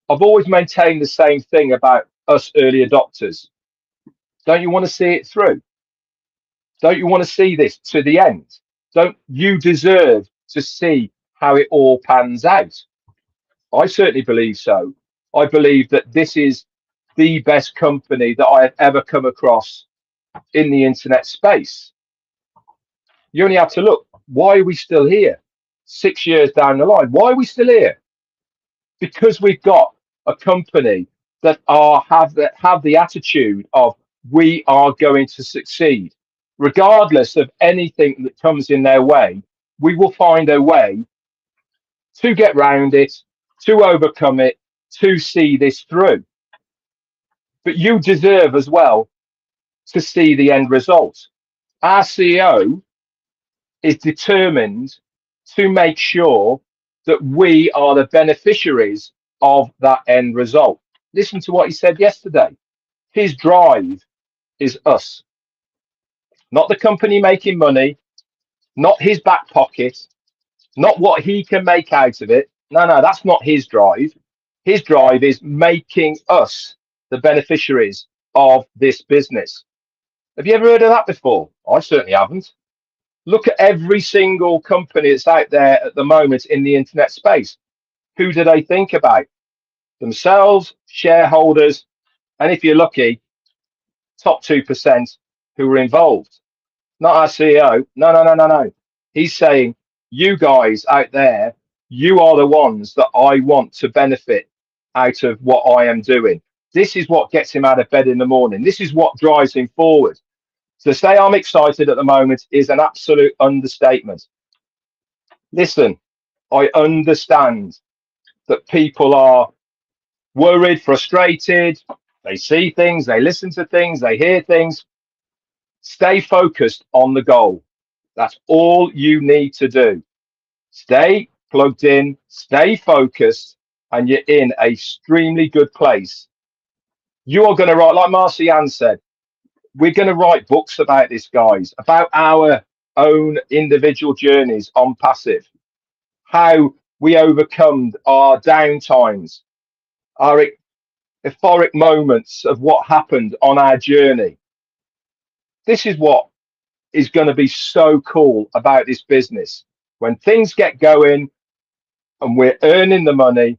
I've always maintained the same thing about us early adopters. Don't you want to see it through? Don't you want to see this to the end? Don't you deserve to see how it all pans out? I certainly believe so. I believe that this is the best company that I have ever come across in the internet space. You only have to look. Why are we still here? 6 years down the line. Why are we still here? Because we've got a company that have the attitude of we are going to succeed. Regardless of anything that comes in their way, we will find a way to get round it, to overcome it, to see this through. But you deserve as well to see the end result. Our CEO is determined to make sure that we are the beneficiaries of that end result. Listen to what he said yesterday. His drive is us, not the company making money, not his back pocket, not what he can make out of it. No, that's not his drive. His drive is making us the beneficiaries of this business. Have you ever heard of that before? I certainly haven't. Look at every single company that's out there at the moment in the internet space. Who do they think about? Themselves, shareholders, and if you're lucky, top 2% who are involved. Not our CEO. No. He's saying, you guys out there, you are the ones that I want to benefit out of what I am doing. This is what gets him out of bed in the morning. This is what drives him forward. To say I'm excited at the moment is an absolute understatement. Listen, I understand that people are worried, frustrated. They see things, they listen to things, they hear things. Stay focused on the goal. That's all you need to do. Stay plugged in, stay focused, and you're in an extremely good place. You are going to write, like Marcianne said, we're going to write books about this, guys, about our own individual journeys on passive, how we overcome our downtimes, our euphoric moments of what happened on our journey. This is what is going to be so cool about this business. When things get going and we're earning the money,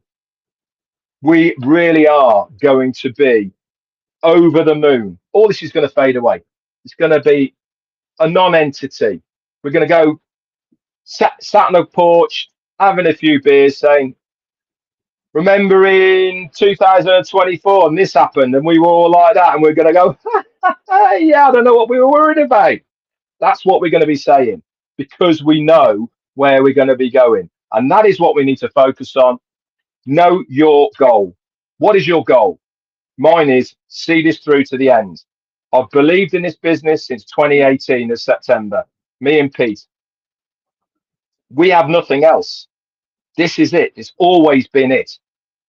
we really are going to be over the moon. All this is going to fade away. It's going to be a non-entity. We're going to go sat on a porch, having a few beers, saying, remember in 2024 and this happened and we were all like that, and we're going to go, yeah, I don't know what we were worried about. That's what we're going to be saying, because we know where we're going to be going. And that is what we need to focus on. Know your goal. What is your goal? Mine is see this through to the end. I've believed in this business since 2018 of September. Me and Pete. We have nothing else. This is it. It's always been it.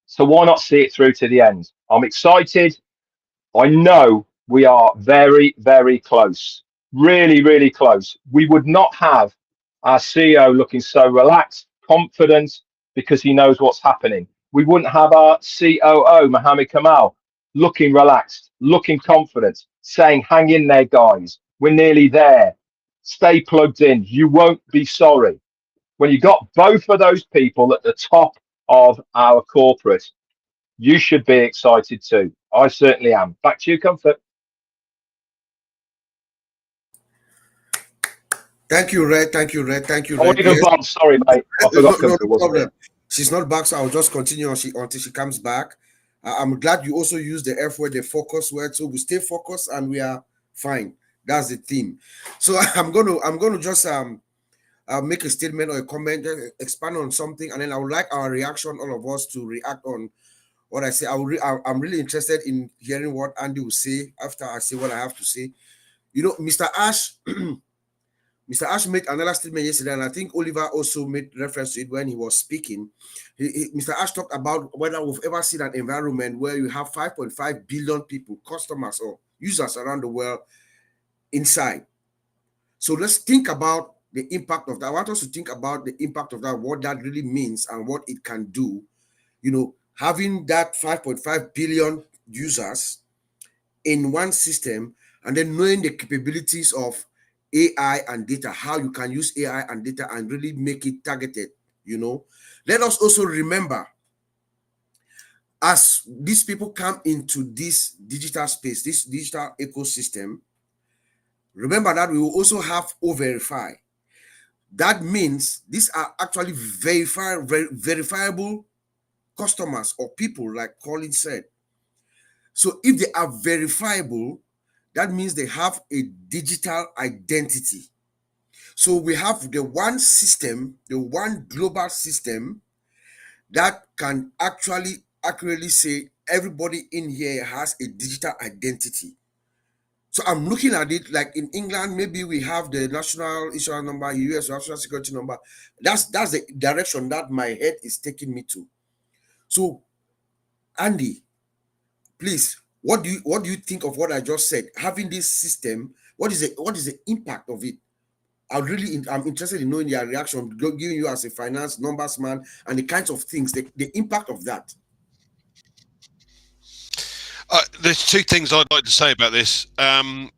So why not see it through to the end? I'm excited. I know we are very, very close. Really, really close. We would not have our CEO looking so relaxed, confident, because he knows what's happening. We wouldn't have our COO, Mohammed Kamal, looking relaxed, looking confident, saying, hang in there, guys. We're nearly there. Stay plugged in. You won't be sorry. When you got both of those people at the top of our corporate, you should be excited too. I certainly am. Back to you, Comfort. Thank you, Red. Thank you, Red. Thank you, Oh, Red. even Yes. Bob, sorry, mate. I No, forgot no, Comfort no wasn't problem. here. She's not back, so I'll just continue until she comes back. I'm glad you also use the F word, the focus word, so we stay focused and we are fine. That's the theme. So I'm gonna just make a statement or a comment, expand on something, and then I would like our reaction, all of us, to react on what I say. I'm really interested in hearing what Andy will say after I say what I have to say. You know, Mr. Ash. Mr. Ash made another statement yesterday, and I think Oliver also made reference to it when he was speaking. Mr. Ash talked about whether we've ever seen an environment where you have 5.5 billion people, customers or users around the world inside. So let's think about the impact of that. I want us to think about the impact of that, what that really means and what it can do. You know, having that 5.5 billion users in one system, and then knowing the capabilities of AI and data, how you can use AI and data and really make it targeted. You know, let us also remember, as these people come into this digital space, this digital ecosystem, remember that we will also have O-Verify. That means these are actually verifiable customers or people, like Colin said. So if they are verifiable, that means they have a digital identity. So we have the one system, the one global system that can actually accurately say everybody in here has a digital identity. So I'm looking at it like in England, maybe we have the national insurance number, US national security number. That's the direction that my head is taking me to. So, Andy, please, what do you think of what I just said? Having this system, what is the impact of it? I'm interested in knowing your reaction, giving you as a finance numbers man, and the kinds of things, the impact of that. There's two things I'd like to say about this. Can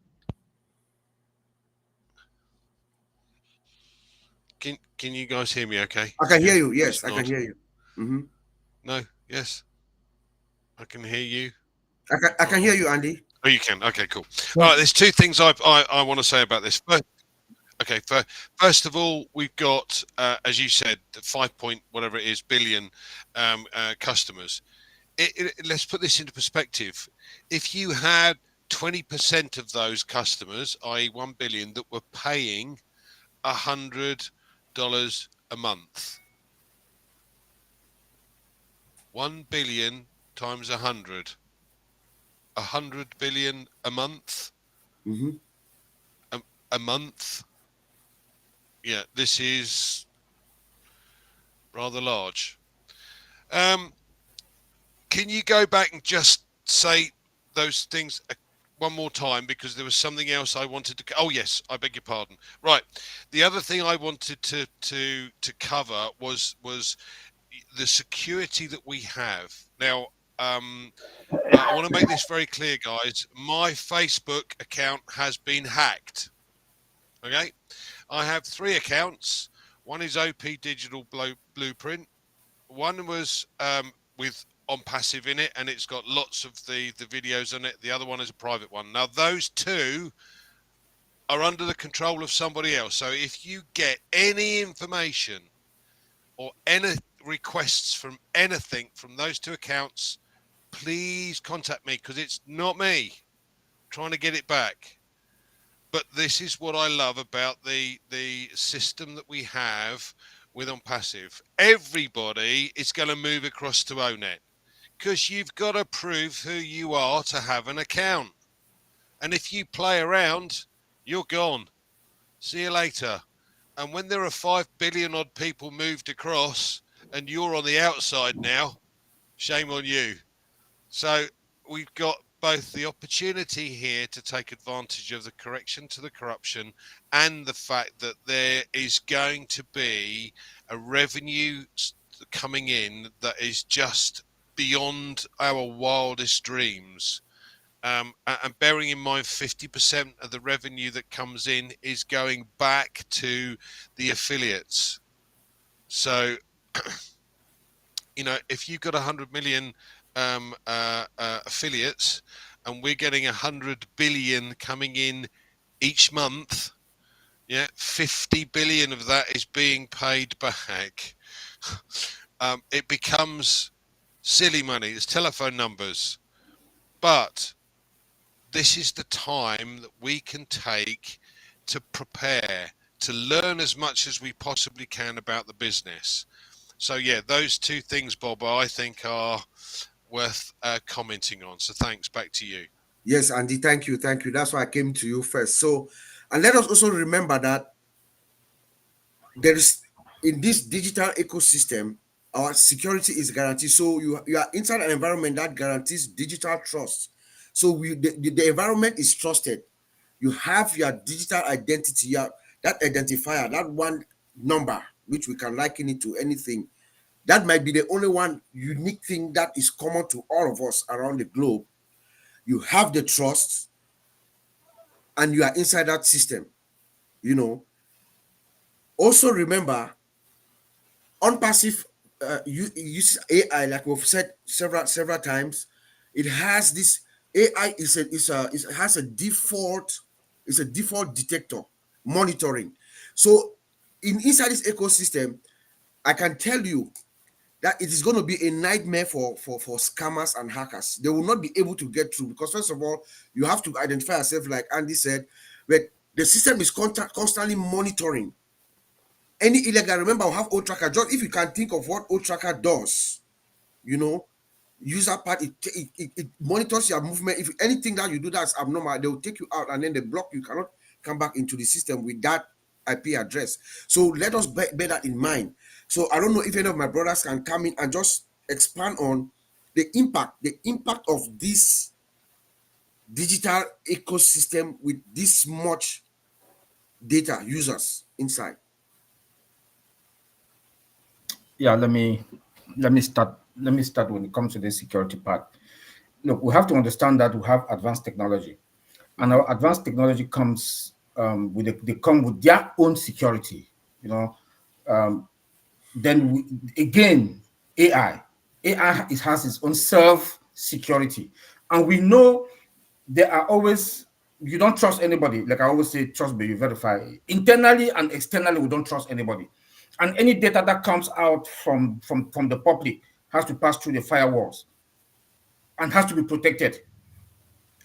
you guys hear me okay? I can hear you. Just Yes, I can nod. hear you. Mm-hmm. No, yes. I can hear you. I can hear you, Andy. Oh, you can. Okay, cool. Yeah. All right, there's two things I want to say about this. Okay, first of all, we've got, as you said, 5 point whatever it is billion customers. Let's put this into perspective. If you had 20% of those customers, i.e., 1 billion, that were paying $100 a month, 1 billion times 100 billion a month. Mm-hmm. A month. Yeah, this is rather large. Can you go back and just say those things one more time, because there was something else I wanted to. Oh yes, I beg your pardon. Right, the other thing I wanted to cover was the security that we have now. I want to make this very clear, guys. My Facebook account has been hacked. Okay, I have 3 accounts. One is OP Digital Blueprint. One was with ONPASSIVE in it, and it's got lots of the videos on it. The other one is a private one. Now, those 2 are under the control of somebody else. So if you get any information or any requests from anything from those 2 accounts, please contact me, because it's not me trying to get it back. But this is what I love about the system that we have with ONPASSIVE. Everybody is going to move across to ONET, because you've got to prove who you are to have an account. And if you play around, you're gone. See you later. And when there are 5 billion odd people moved across and you're on the outside now, shame on you. So we've got both the opportunity here to take advantage of the correction to the corruption and the fact that there is going to be a revenue coming in that is just beyond our wildest dreams. And bearing in mind 50% of the revenue that comes in is going back to the affiliates. So, you know, if you've got 100 million affiliates and we're getting 100 billion coming in each month, yeah, 50 billion of that is being paid back. It becomes silly money. It's telephone numbers. But this is the time that we can take to prepare, to learn as much as we possibly can about the business. So yeah, those two things, Bob, I think are worth commenting on. So thanks, back to you. Yes, Andy, thank you. That's why I came to you first. So, and let us also remember that there is, in this digital ecosystem, our security is guaranteed. So you are inside an environment that guarantees digital trust. So the environment is trusted. You have your digital identity, that identifier, that one number, which we can liken it to anything. That might be the only one unique thing that is common to all of us around the globe. You have the trust, and you are inside that system. Also remember, ONPASSIVE uses AI, like we've said several times. It has this AI it has a default, it's a default detector monitoring. So inside this ecosystem, I can tell you that it is going to be a nightmare for scammers and hackers. They will not be able to get through, because first of all, you have to identify yourself, like Andy said, but the system is constantly monitoring any illegal. Remember, we have O Tracker. Just if you can think of what O Tracker does, user part, it monitors your movement. If anything that you do that's abnormal, they will take you out and then they block you. Cannot come back into the system with that IP address. So let us bear that in mind. So I don't know if any of my brothers can come in and just expand on the impact of this digital ecosystem with this much data users inside. Yeah, let me start when it comes to the security part. Look, we have to understand that we have advanced technology, and our advanced technology comes they come with their own security. Then again, AI has its own self security, and we know there are always, you don't trust anybody. Like I always say, trust but you verify. Internally and externally, we don't trust anybody. And any data that comes out from the public has to pass through the firewalls and has to be protected.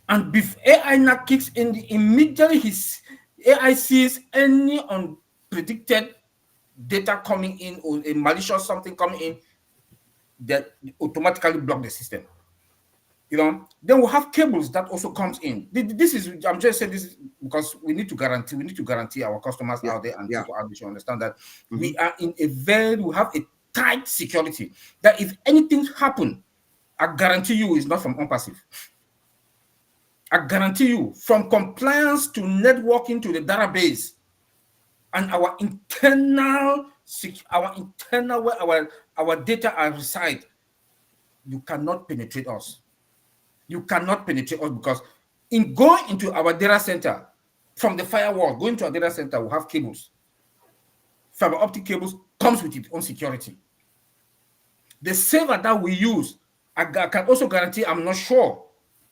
And if AI now kicks in, immediately his AI sees any unpredicted data coming in or a malicious something coming in, that automatically block the system. Then we have cables that also comes in. This is, I'm just saying this because we need to guarantee our customers out there and people out there should understand that we are in we have a tight security, that if anything happen, I guarantee you it's not from ONPASSIVE. I guarantee you, from compliance to networking to the database and our internal where our data are reside, you cannot penetrate us. You cannot penetrate us, because in going into our data center from the firewall, going to our data center, we have cables. Fiber optic cables comes with its own security. The server that we use, I can also guarantee, I'm not sure,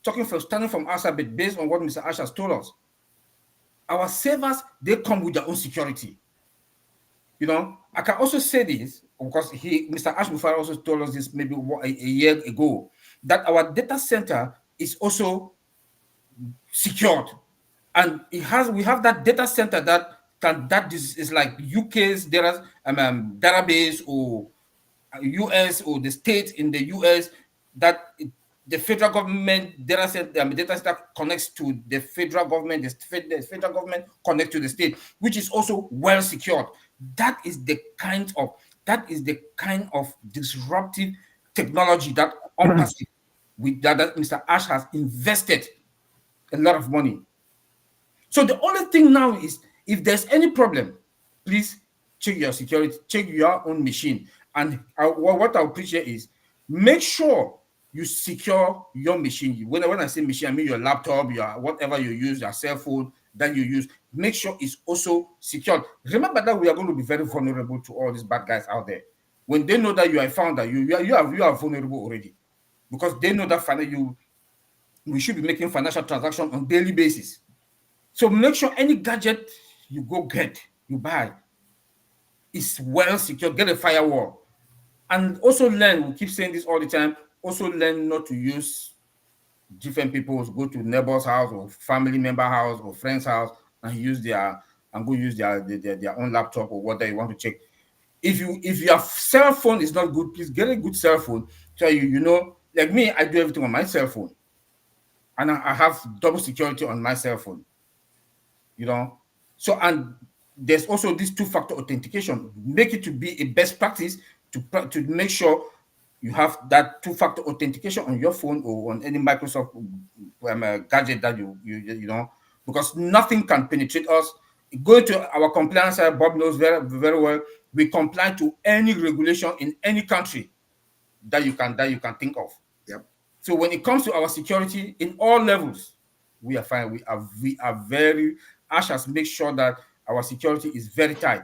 starting from outside, but based on what Mr. Ash has told us, our servers, they come with their own security. I can also say this because Mr. Ash Mufareh also told us this maybe a year ago, that our data center is also secured, and we have that data center that is like UK's database, or US, or the state in the US, that the federal government data center connects to the federal government, the federal government connects to the state, which is also well secured. That is the kind of disruptive technology that ONPASSIVE that Mr. Ash has invested a lot of money. So the only thing now is, if there's any problem, please check your security, check your own machine. And what I appreciate is, make sure you secure your machine. When I say machine, I mean your laptop, your whatever you use, your cell phone that you use. Make sure it's also secured. Remember that we are going to be very vulnerable to all these bad guys out there. When they know that you are a founder, you are vulnerable already, because they know that we should be making financial transactions on daily basis. So make sure any gadget you buy is well secured. Get a firewall. And also learn, we keep saying this all the time, also learn not to use different people's, go to neighbor's house or family member house or friend's house and use their own laptop or whatever you want to check. If your cell phone is not good, please get a good cell phone. So like me, I do everything on my cell phone. And I have double security on my cell phone. So, and there's also this two-factor authentication. Make it to be a best practice to make sure you have that two-factor authentication on your phone or on any Microsoft gadget that you know, because nothing can penetrate us. Go to our compliance side. Bob knows very, very well. We comply to any regulation in any country that you can think of. Yep. So when it comes to our security in all levels, we are fine. We are very. Ash has made sure that our security is very tight.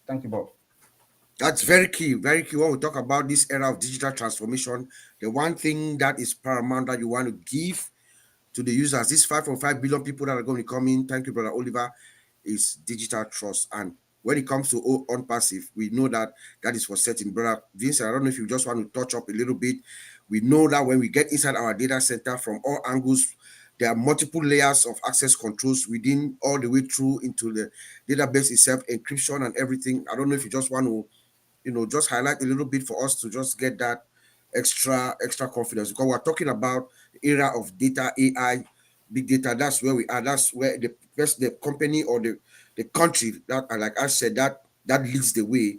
Thank you, Bob. That's very key, very key. When we talk about this era of digital transformation, the one thing that is paramount that you want to give to the users, these 5.5 billion people that are going to come in, thank you, Brother Oliver, is digital trust. And when it comes to ONPASSIVE, we know that is for certain. Brother Vincent, I don't know if you just want to touch up a little bit. We know that when we get inside our data center from all angles, there are multiple layers of access controls within all the way through into the database itself, encryption and everything. I don't know if you just want to, just highlight a little bit for us to just get that extra confidence, because we're talking about the era of data, AI, big data. That's where we are. That's where the company or the country that, like I said, that leads the way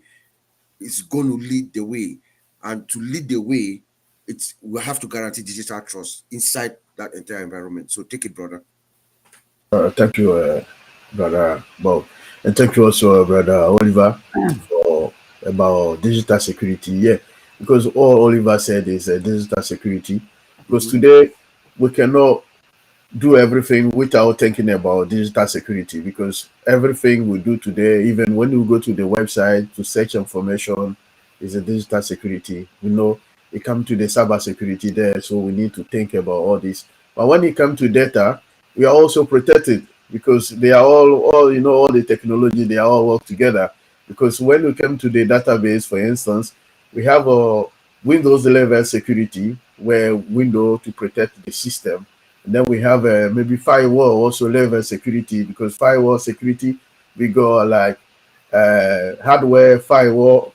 is going to lead the way. And to lead the way, we have to guarantee digital trust inside that entire environment. So take it, brother. Thank you, Brother Bob. And thank you also, Brother Oliver, for about digital security. Yeah, because all Oliver said is digital security. Because today we cannot do everything without thinking about digital security, because everything we do today, even when you go to the website to search information, is a digital security. It comes to the cyber security there, so we need to think about all this. But when it comes to data, we are also protected, because they are all all the technology, they are all work together. Because when we come to the database, for instance, we have a Windows level security, where Windows to protect the system. And then we have maybe firewall also level security, because firewall security, we go like hardware firewall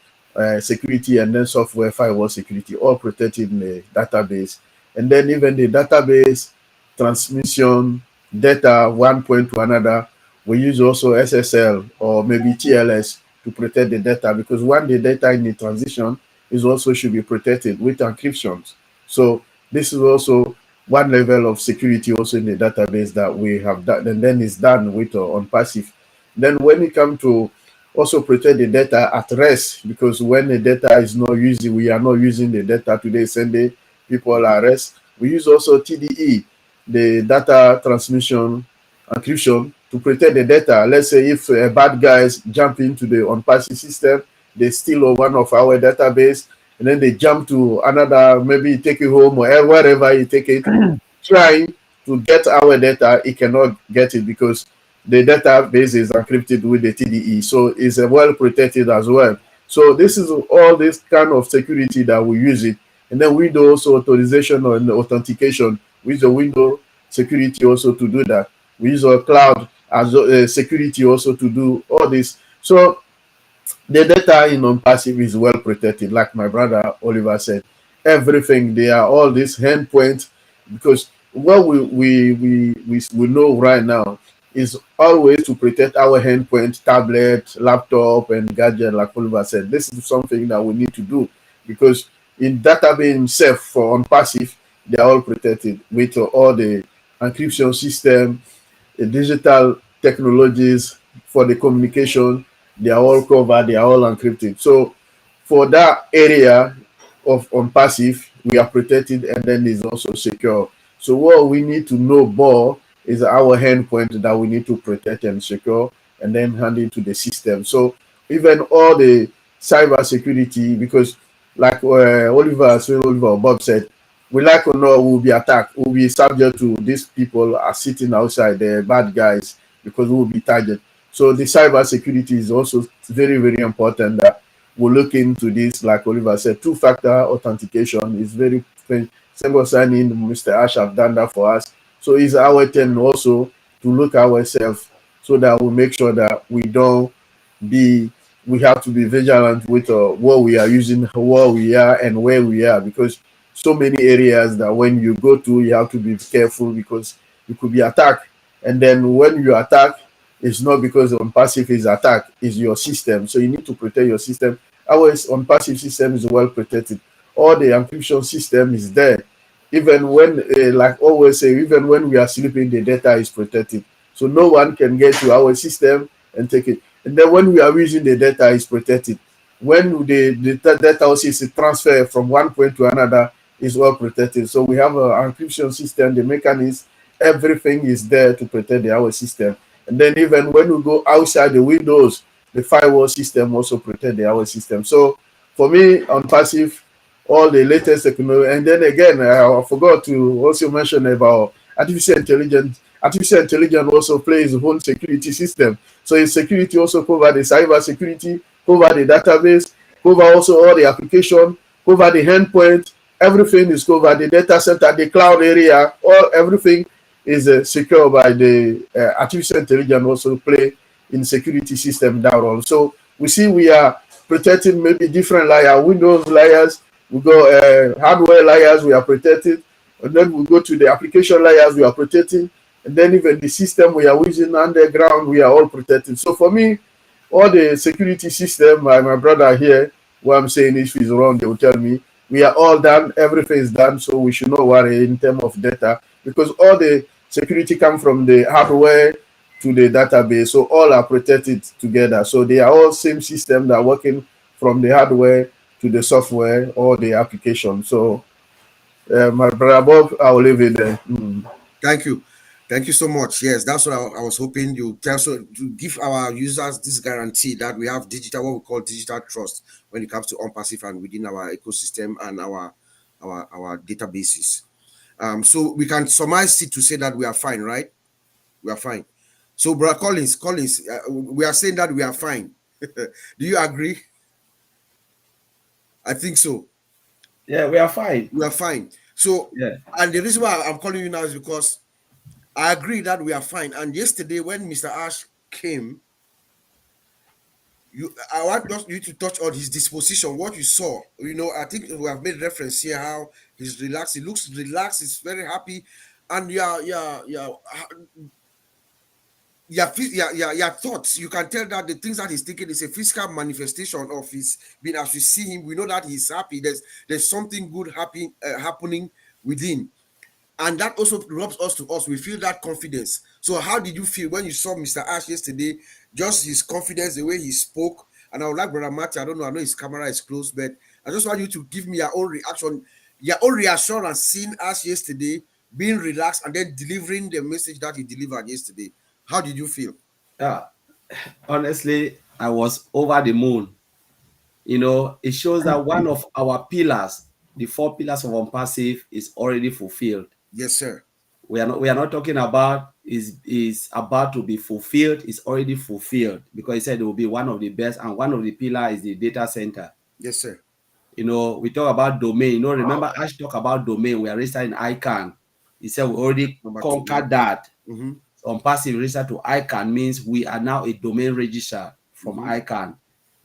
security, and then software firewall security, all protected in the database. And then even the database transmission data one point to another, we use also SSL or maybe TLS to protect the data, because when the data in the transition is also should be protected with encryptions. So this is also one level of security also in the database that we have done, and then it's done with ONPASSIVE. Then when it comes to also protect the data at rest, because when the data is not using, we are not using the data today, Sunday, people are at rest. We use also TDE, the data transmission encryption, to protect the data. Let's say if bad guys jump into the ONPASSIVE system, they steal one of our database, and then they jump to another, maybe take it home or wherever you take it, trying to get our data, it cannot get it, because the database is encrypted with the TDE. So it's well protected as well. So this is all this kind of security that we use it. And then we do also authorization and authentication with the window security also to do that. We use our cloud as security also to do all this. So the data in ONPASSIVE is well protected, like my brother Oliver said. Everything, they are all these endpoints, because what we know right now is always to protect our endpoint, tablet, laptop, and gadget, like Oliver said. This is something that we need to do, because in database itself for ONPASSIVE, they are all protected with all the encryption system, the digital technologies for the communication. They are all covered, they are all encrypted. So for that area of on passive, we are protected and then it's also secure. So what we need to know more is our endpoint that we need to protect and secure and then hand it to the system. So even all the cyber security, because like Oliver Bob said, we like or not, we'll be attacked, we'll be subject to these people are sitting outside, the bad guys, because we'll be targeted. So the cyber security is also very, very important that we'll look into this. Like Oliver said, two-factor authentication is very single sign-in. Mr. Ash have done that for us. So it's our turn also to look ourselves so that we make sure that we don't be, we have to be vigilant with what we are using, what we are, and where we are, because so many areas that when you go to, you have to be careful because you could be attacked. And then when you attack, it's not because on passive is attack, it's your system. So you need to protect your system. Our on passive system is well protected. All the encryption system is there. Even when, like always say, even when we are sleeping, the data is protected. So no one can get to our system and take it. And then when we are using the data, is protected. When the data also is a transfer from one point to another, is well protected. So we have an encryption system, the mechanism, everything is there to protect our system. And then even when we go outside the windows, the firewall system also protect our system. So for me, on passive, all the latest technology. And then again, I forgot to also mention about artificial intelligence. Artificial intelligence also plays its own security system. So its security also cover the cyber security, cover the database, cover also all the application, cover the endpoint. Everything is covered. The data center, the cloud area, all everything is secure by the artificial intelligence also play in security system that role. So we see we are protecting maybe different layers, Windows layers, we go hardware layers, we are protected, and then we go to the application layers, we are protecting, and then even the system we are using underground, we are all protected. So for me, all the security system, my brother here, what I'm saying, if he's wrong, they will tell me. We are all done, everything is done, so we should not worry in terms of data, because all the security come from the hardware to the database, so all are protected together. So they are all same system that are working from the hardware to the software or the application. So my brother Bob, I'll leave it there. Thank you. Thank you so much. Yes, that's what I was hoping you tell, so to give our users this guarantee that we have digital, what we call digital trust when it comes to OnPassive and within our ecosystem and our databases. So we can surmise it to say that we are fine, right? We are fine. So, Brother Collins, we are saying that we are fine. Do you agree? I think so. Yeah, we are fine. We are fine. So, Yeah. and the reason why I'm calling you now is because I agree that we are fine. And yesterday, when Mr. Ash came, I want you to touch on his disposition, what you saw. You know, I think we have made reference here how he's relaxed. He looks relaxed. He's very happy, and your thoughts. You can tell that the things that he's thinking is a physical manifestation of his being. As we see him, we know that he's happy. There's something good happening within. And that also rubs us to us. We feel that confidence. So how did you feel when you saw Mr. Ash yesterday? Just his confidence, the way he spoke. And I would like Brother Matthew, I know his camera is closed, but I just want you to give me your own reaction, your own reassurance seeing Ash yesterday, being relaxed, and then delivering the message that he delivered yesterday. How did you feel? Honestly, I was over the moon. You know, it shows that one of our pillars, the 4 pillars of OnPassive, is already fulfilled. Yes, sir. We are not talking about is about to be fulfilled. It's already fulfilled, because he said it will be one of the best, and one of the pillars is the data center. Yes, sir. You know, we talk about domain. You know, remember Ash talk about domain. We are registered in ICANN. He said we already conquered that. Mm-hmm. OnPassive registered to ICANN means we are now a domain register from ICANN.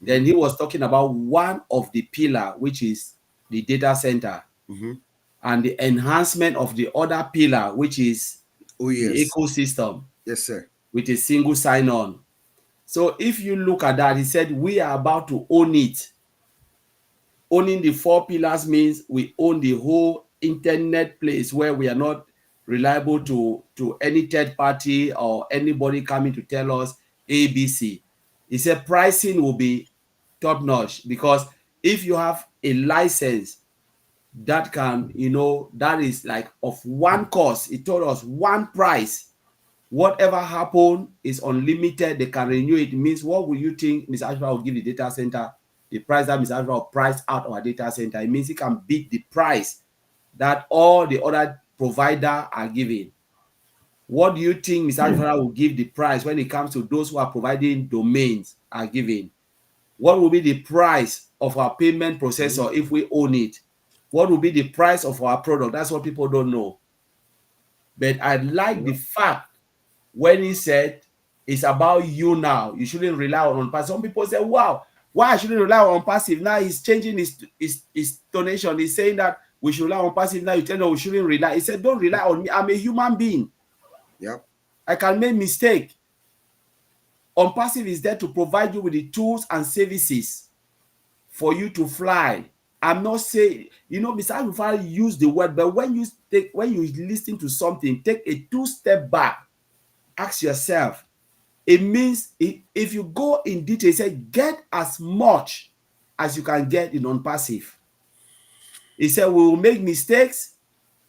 Then he was talking about one of the pillar, which is the data center, and the enhancement of the other pillar, which is the ecosystem. Yes, sir. With a single sign-on. So if you look at that, he said we are about to own it. Owning the 4 pillars means we own the whole internet place where we are not reliable to any third party or anybody coming to tell us ABC. He said pricing will be top notch, because if you have a license that can, that is like of one cost, he told us one price, whatever happen is unlimited, they can renew it. Means, what will you think Mr. Ashford will give the data center? The price that Mr. Ashford will price out our data center, it means he can beat the price that all the other provider are giving. What do you think Mr. Ashford will give the price when it comes to those who are providing domains are giving? What will be the price of our payment processor if we own it? What will be the price of our product? That's what people don't know. But I like the fact when he said it's about you now. You shouldn't rely on passive. Some people say, wow, why I shouldn't rely on passive? Now he's changing his donation. He's saying that we should rely on passive. Now you tell me we shouldn't rely. He said, don't rely on me. I'm a human being. Yep. I can make mistake. OnPassive is there to provide you with the tools and services for you to fly. I'm not saying, Mr. Ash Mufareh use the word, but when you listen to something, take a 2-step back. Ask yourself. It means if you go in detail, say get as much as you can get in OnPassive. He said we will make mistakes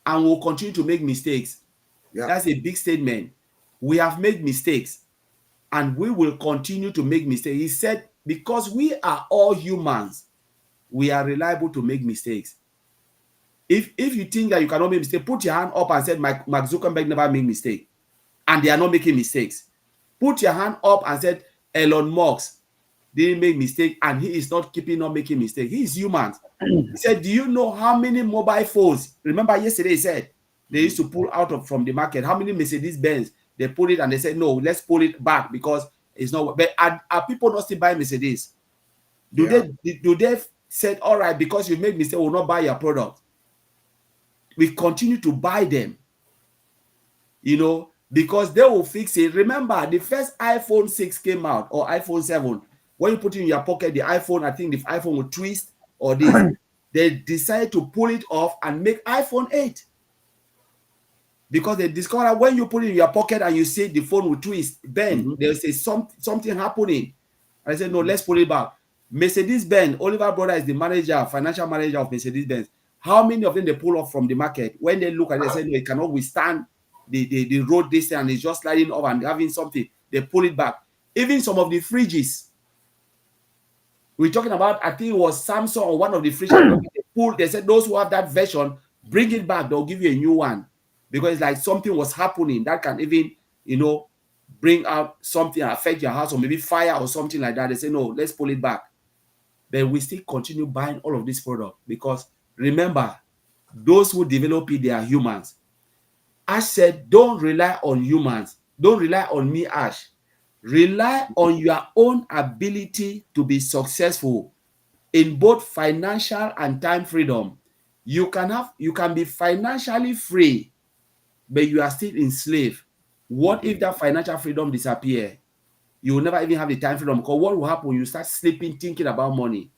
and we'll continue to make mistakes. Yeah. That's a big statement. We have made mistakes and we will continue to make mistakes. He said because we are all humans, we are reliable to make mistakes. If you think that you cannot make mistakes, put your hand up and say Mark Zuckerberg never made mistake, and they are not making mistakes. Put your hand up and said Elon Musk didn't make mistake and he is not keeping on making mistakes. He is human. He said, do you know how many mobile phones? Remember yesterday he said they used to pull out from the market. How many Mercedes-Benz? They pull it and they said, no, let's pull it back because it's not. But are people not still buying Mercedes? Do they said, all right, because you made mistake, we'll not buy your product? We continue to buy them, because they will fix it. Remember, the first iPhone 6 came out, or iPhone 7. When you put it in your pocket, the iPhone, I think the iPhone will twist or this. They decided to pull it off and make iPhone 8. Because they discovered when you put it in your pocket and you see the phone will twist, then they'll say something happening. I said, no, let's pull it back. Mercedes-Benz, Oliver Brother is the financial manager of Mercedes-Benz. How many of them they pull off from the market? When they look at it, they say, no, it cannot withstand the road distance and it's just sliding off and having something. They pull it back. Even some of the fridges. We're talking about, I think it was Samsung or one of the fridges. They said, those who have that version, bring it back. They'll give you a new one. Because it's like something was happening that can even, bring out something, affect your house, or maybe fire or something like that. They say, no, let's pull it back. Then we still continue buying all of this product because remember, those who develop it, they are humans. Ash said, don't rely on humans. Don't rely on me, Ash. Rely on your own ability to be successful in both financial and time freedom. You can be financially free, but you are still enslaved. What if that financial freedom disappear? You will never even have the time freedom, because what will happen? You start sleeping, thinking about money.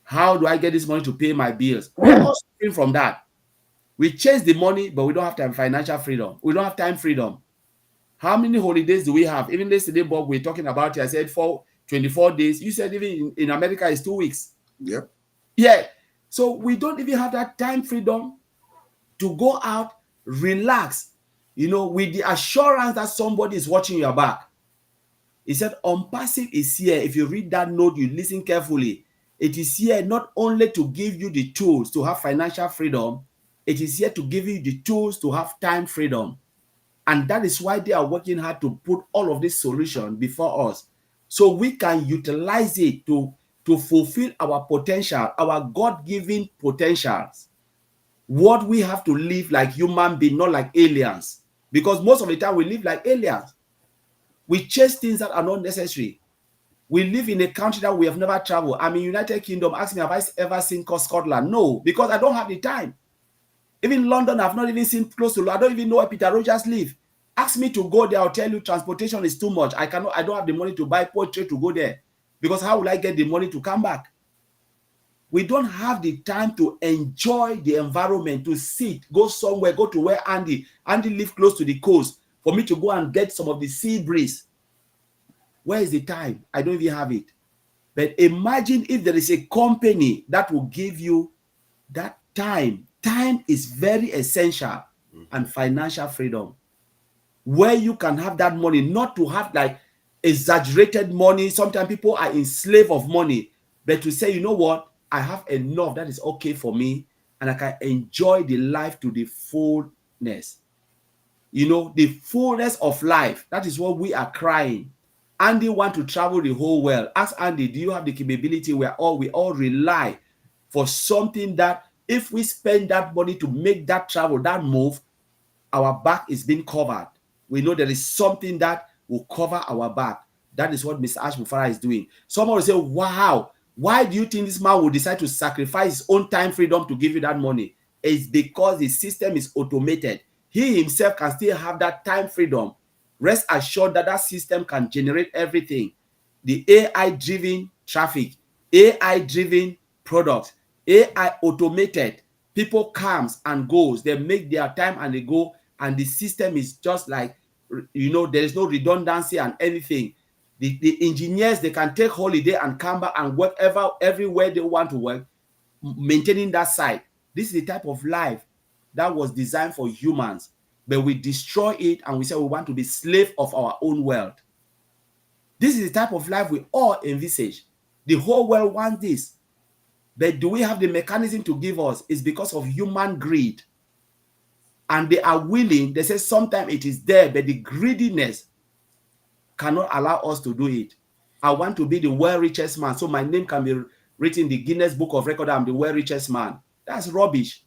How do I get this money to pay my bills? We're all suffering from that. We chase the money, but we don't have time, financial freedom. We don't have time freedom. How many holidays do we have? Even yesterday, Bob, we're talking about it. I said 24 days. You said even in America, it's 2 weeks. Yep. Yeah. So we don't even have that time freedom to go out, relax, with the assurance that somebody is watching your back. He said, OnPassive is here. If you read that note, you listen carefully. It is here not only to give you the tools to have financial freedom, it is here to give you the tools to have time freedom. And that is why they are working hard to put all of this solution before us, so we can utilize it to fulfill our potential, our God-given potentials. What we have to live like human beings, not like aliens. Because most of the time we live like aliens. We chase things that are not necessary. We live in a country that we have never traveled. I'm in United Kingdom. Ask me, have I ever seen Scotland? No, because I don't have the time. Even London, I've not even seen close to. I don't even know where Peter Rogers lives. Ask me to go there, I'll tell you transportation is too much. I don't have the money to buy portrait to go there. Because how will I get the money to come back? We don't have the time to enjoy the environment, to sit, go somewhere, go to where Andy lives close to the coast, for me to go and get some of the sea breeze. Where is the time? I don't even have it. But imagine if there is a company that will give you that time. Time is very essential, and financial freedom, where you can have that money, not to have like exaggerated money. Sometimes people are enslaved of money, but to say, you know what, I have enough that is okay for me, and I can enjoy the life to the fullness. You know, the fullness of life. That is what we are crying. Andy want to travel the whole world. Ask Andy, do you have the capability where we all rely for something that if we spend that money to make that travel, that move, our back is being covered. We know there is something that will cover our back. That is what Mr. Ash Mufareh is doing. Someone will say, wow, why do you think this man will decide to sacrifice his own time freedom to give you that money? It's because the system is automated. He himself can still have that time freedom. Rest assured that that system can generate everything. The AI-driven traffic, AI-driven products, AI automated. People comes and goes. They make their time and they go, and the system is just like, you know, there is no redundancy and anything. The engineers, they can take holiday and come back and work everywhere they want to work, maintaining that site. This is the type of life that was designed for humans, but we destroy it and we say we want to be slave of our own world. This is the type of life we all envisage. The whole world wants this, but do we have the mechanism to give us? It's because of human greed. And they are willing, they say sometimes it is there, but the greediness cannot allow us to do it. I want to be the world richest man, so my name can be written in the Guinness Book of Record. I'm the world richest man. That's rubbish.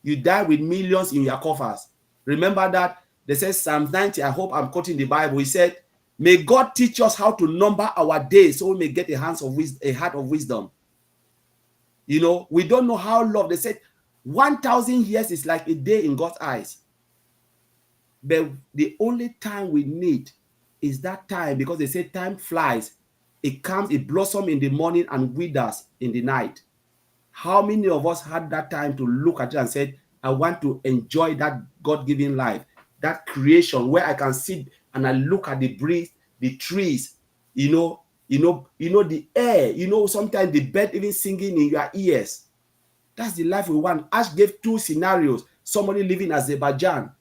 You die with millions in your coffers. Remember that they said Psalm 90, I hope I'm quoting the Bible. He said, may God teach us how to number our days so we may get a heart of wisdom. You know, we don't know how long. They said 1,000 years is like a day in God's eyes. But the only time we need is that time, because they say time flies. It comes, it blossoms in the morning and withers in the night. How many of us had that time to look at it and said, I want to enjoy that God-given life, that creation where I can sit and I look at the breeze, the trees, you know, the air, sometimes the bird even singing in your ears. That's the life we want. Ash gave two scenarios. Somebody living in Azerbaijan,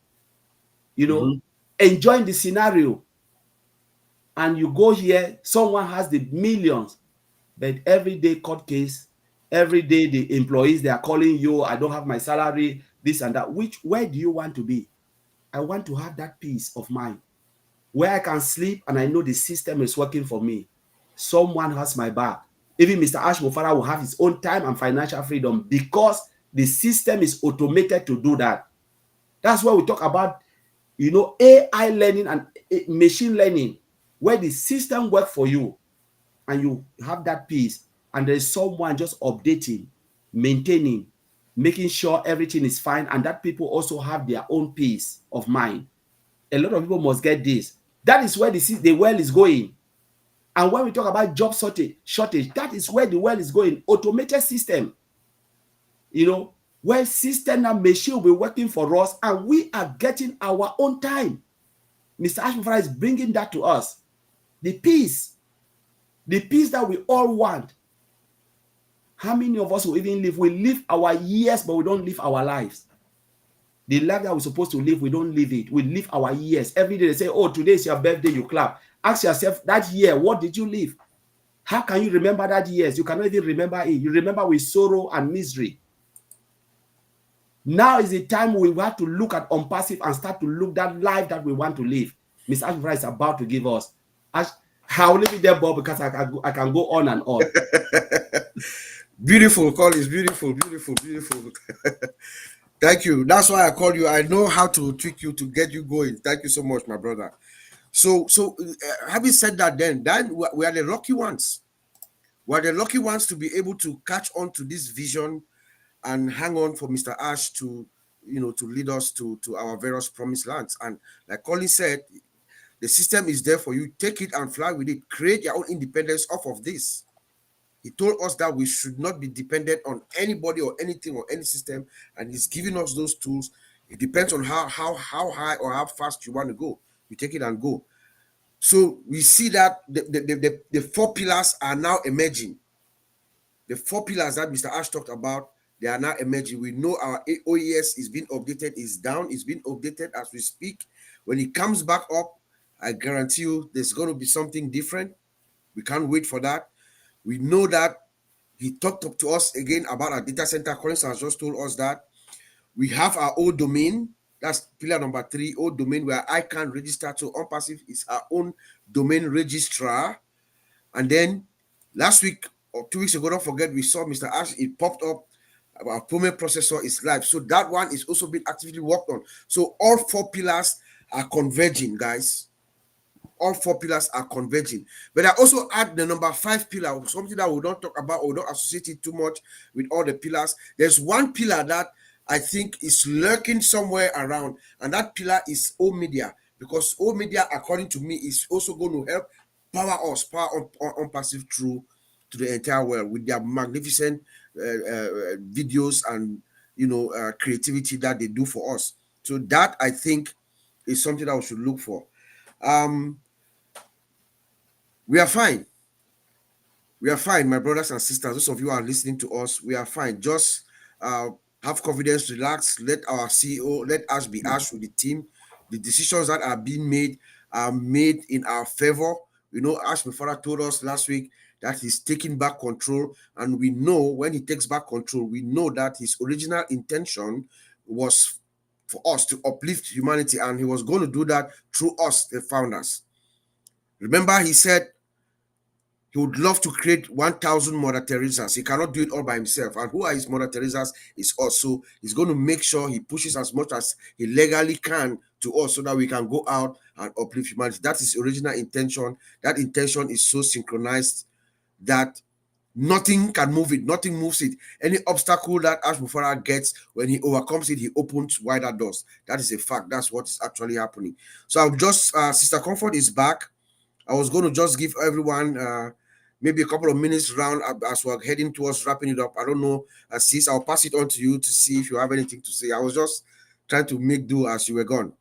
enjoying the scenario. And you go here, someone has the millions, but every day court case, every day the employees, they are calling you, I don't have my salary, this and that. Where do you want to be? I want to have that peace of mind where I can sleep and I know the system is working for me. Someone has my back. Even Mr. Ash Mufareh will have his own time and financial freedom because the system is automated to do that. That's why we talk about, AI learning and machine learning, where the system works for you and you have that peace, and there's someone just updating, maintaining, making sure everything is fine, and that people also have their own peace of mind. A lot of people must get this. That is where the world is going. And when we talk about job shortage, that is where the world is going. Automated system, where system and machine will be working for us, and we are getting our own time. Mr. Ash Mufareh is bringing that to us. The peace that we all want. How many of us will even live? We live our years, but we don't live our lives. The life that we're supposed to live, we don't live it. We live our years. Every day they say, oh, today is your birthday, you clap. Ask yourself, that year, what did you live? How can you remember that years? You cannot even remember it. You remember with sorrow and misery. Now is the time we have to look at ONPASSIVE and start to look that life that we want to live. Mr. Ash Mufareh is about to give us. I'll leave it there, Bob, because I can go on and on. Beautiful, Collins. Beautiful. Thank you. That's why I called you. I know how to trick you to get you going. Thank you so much, my brother. So having said that, then we are the lucky ones. We are the lucky ones to be able to catch on to this vision and hang on for Mr. Ash to lead us to our various promised lands. And like Colin said, the system is there for you. Take it and fly with it. Create your own independence off of this. He told us that we should not be dependent on anybody or anything or any system, and he's giving us those tools. It depends on how high or how fast you want to go. You take it and go. So we see that the four pillars are now emerging. The four pillars that Mr. Ash talked about, they are now emerging. We know our OES is being updated, is down, is being updated as we speak. When it comes back up, I guarantee you there's going to be something different. We can't wait for that. We know that he talked up to us again about our data center. Collins has just told us that we have our own domain. That's pillar number 3, old domain, where I can register. So OnPassive is our own domain registrar. And then last week or 2 weeks ago, don't forget, we saw Mr. Ash, it popped up. Our payment processor is live. So that one is also being actively worked on. So all 4 pillars are converging, guys. All 4 pillars are converging. But I also add the number 5 pillar, something that we don't talk about or don't associate it too much with all the pillars. There's one pillar that I think is lurking somewhere around, and that pillar is O Media, because O Media, according to me, is also going to help power us, power on passive through to the entire world with their magnificent videos and creativity that they do for us. So that, I think, is something that we should look for. We are fine. We are fine, my brothers and sisters. Those of you who are listening to us, we are fine. Just have confidence, relax. Let our CEO, let Ash be Ash with the team. The decisions that are being made are made in our favor. Ash Mufareh told us last week that he's taking back control. And we know when he takes back control, we know that his original intention was for us to uplift humanity. And he was going to do that through us, the founders. Remember, he said he would love to create 1,000 Mother Teresas. He cannot do it all by himself. And who are his Mother Teresas is also, he's going to make sure he pushes as much as he legally can to us so that we can go out and uplift humanity. That is his original intention. That intention is so synchronized that nothing can move it. Nothing moves it. Any obstacle that Ash Mufareh gets, when he overcomes it, he opens wider doors. That is a fact. That's what is actually happening. So I'll just, Sister Comfort is back. I was going to just give everyone maybe a couple of minutes round as we're heading towards wrapping it up. I don't know, Sis, I'll pass it on to you to see if you have anything to say. I was just trying to make do as you were gone.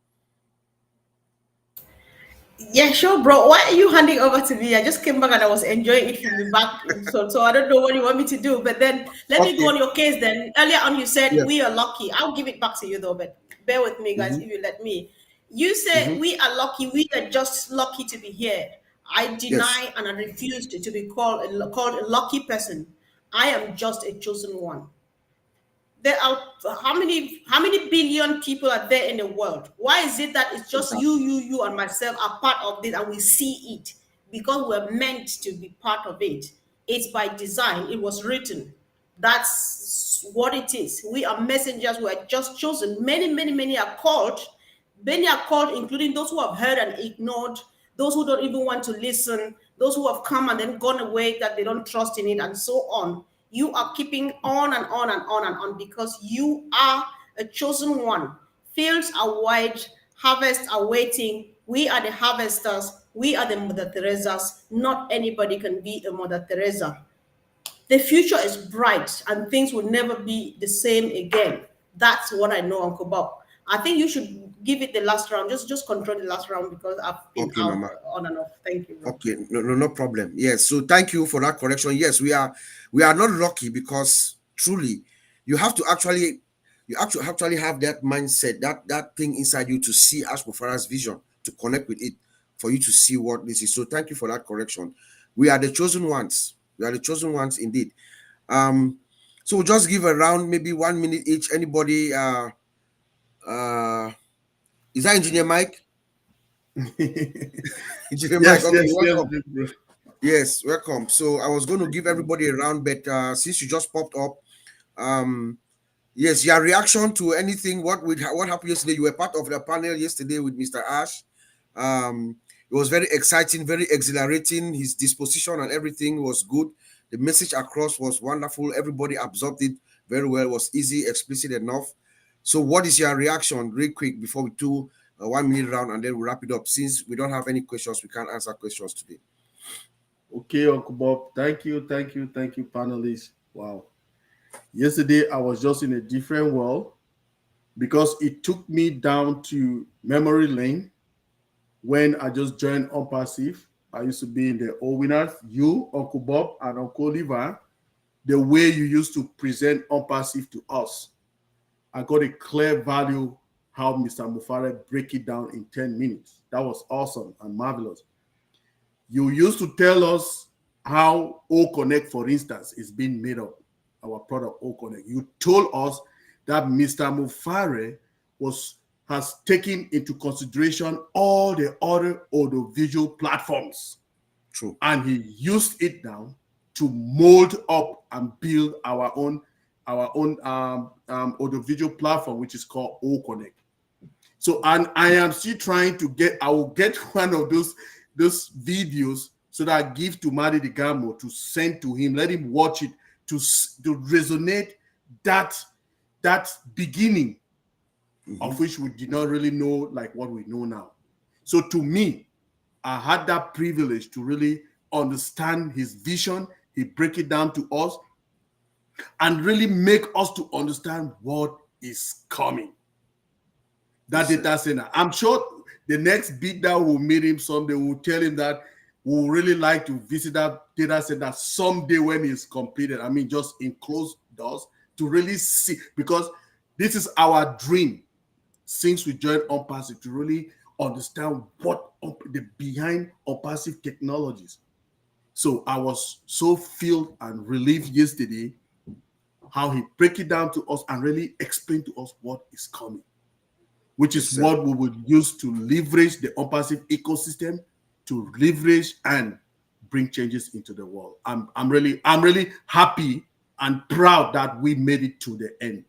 Yeah, sure, bro. Why are you handing over to me? I just came back and I was enjoying it from the back. So I don't know what you want me to do. But then let me go on your case then. Earlier on, you said we are lucky. I'll give it back to you though, but bear with me, guys, if you let me. You said we are lucky. We are just lucky to be here. I deny and I refuse to be called a lucky person. I am just a chosen one. There are how many billion people are there in the world? Why is it that it's just you and myself are part of this and we see it? Because we're meant to be part of it. It's by design. It was written. That's what it is. We are messengers. We are just chosen. Many are called. Many are called, including those who have heard and ignored, those who don't even want to listen, those who have come and then gone away that they don't trust in it, and so on. You are keeping on and on and on and on because you are a chosen one. Fields are wide, harvests are waiting. We are the harvesters. We are the Mother Teresas. Not anybody can be a Mother Teresa. The future is bright and things will never be the same again. That's what I know, Uncle Bob. I think you should give it the last round. Just control the last round because I've been out Mama. on and off. Thank you. Bro. Okay, no problem. Yes, so thank you for that correction. Yes, we are not lucky because truly, you actually have that mindset, that thing inside you to see Ash Mufareh's vision, to connect with it, for you to see what this is. So thank you for that correction. We are the chosen ones. We are the chosen ones indeed. So we'll just give a round, maybe 1 minute each. Anybody? Is that Engineer Mike? Engineer Mike, okay, welcome. Yes, welcome. So I was going to give everybody a round, but since you just popped up, yes, your reaction to anything, what happened yesterday? You were part of the panel yesterday with Mr. Ash. It was very exciting, very exhilarating. His disposition and everything was good. The message across was wonderful. Everybody absorbed it very well. It was easy, explicit enough. So what is your reaction, real quick, before we do a 1 minute round and then we'll wrap it up? Since we don't have any questions, we can't answer questions today. Okay, Uncle Bob. Thank you, panelists. Wow. Yesterday, I was just in a different world because it took me down to memory lane when I just joined ONPASSIVE. I used to be in the old winners, you, Uncle Bob, and Uncle Oliver, the way you used to present ONPASSIVE to us. I got a clear value how Mr. Mufareh break it down in 10 minutes. That was awesome and marvelous. You used to tell us how O Connect, for instance, is being made up, our product O Connect. You told us that Mr. Mufareh has taken into consideration all the other audiovisual platforms. True. And he used it now to mold up and build our own audiovisual platform, which is called O Connect. So, and I am still trying to I will get one of those videos so that I give to Madi Digamo to send to him, let him watch it to resonate that beginning of which we did not really know like what we know now. So to me, I had that privilege to really understand his vision. He break it down to us and really make us to understand what is coming. That data center. I'm sure the next bid that will meet him someday will tell him that we would really like to visit that data center someday when it's completed. I mean, just in closed doors to really see, because this is our dream since we joined ONPASSIVE, to really understand what the behind ONPASSIVE technologies. So I was so filled and relieved yesterday how he break it down to us and really explain to us what is coming, which is what we would use to leverage the ONPASSIVE ecosystem, to leverage and bring changes into the world. I'm really happy and proud that we made it to the end.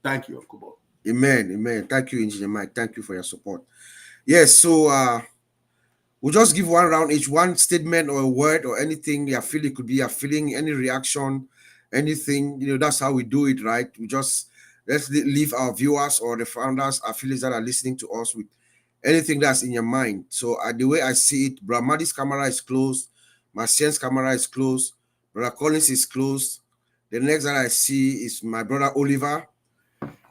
Thank you, Uncle Bob. Amen. Thank you, Engineer Mike. Thank you for your support. Yes, so we'll just give one round each, one statement or a word or anything you feel. It could be a feeling, any reaction, anything. That's how we do it, right? We just let's leave our viewers or the founders, affiliates that are listening to us with anything that's in your mind. So the way I see it, Bramadi's camera is closed, Marcien's camera is closed, Brother Collins is closed. The next that I see is my brother Oliver.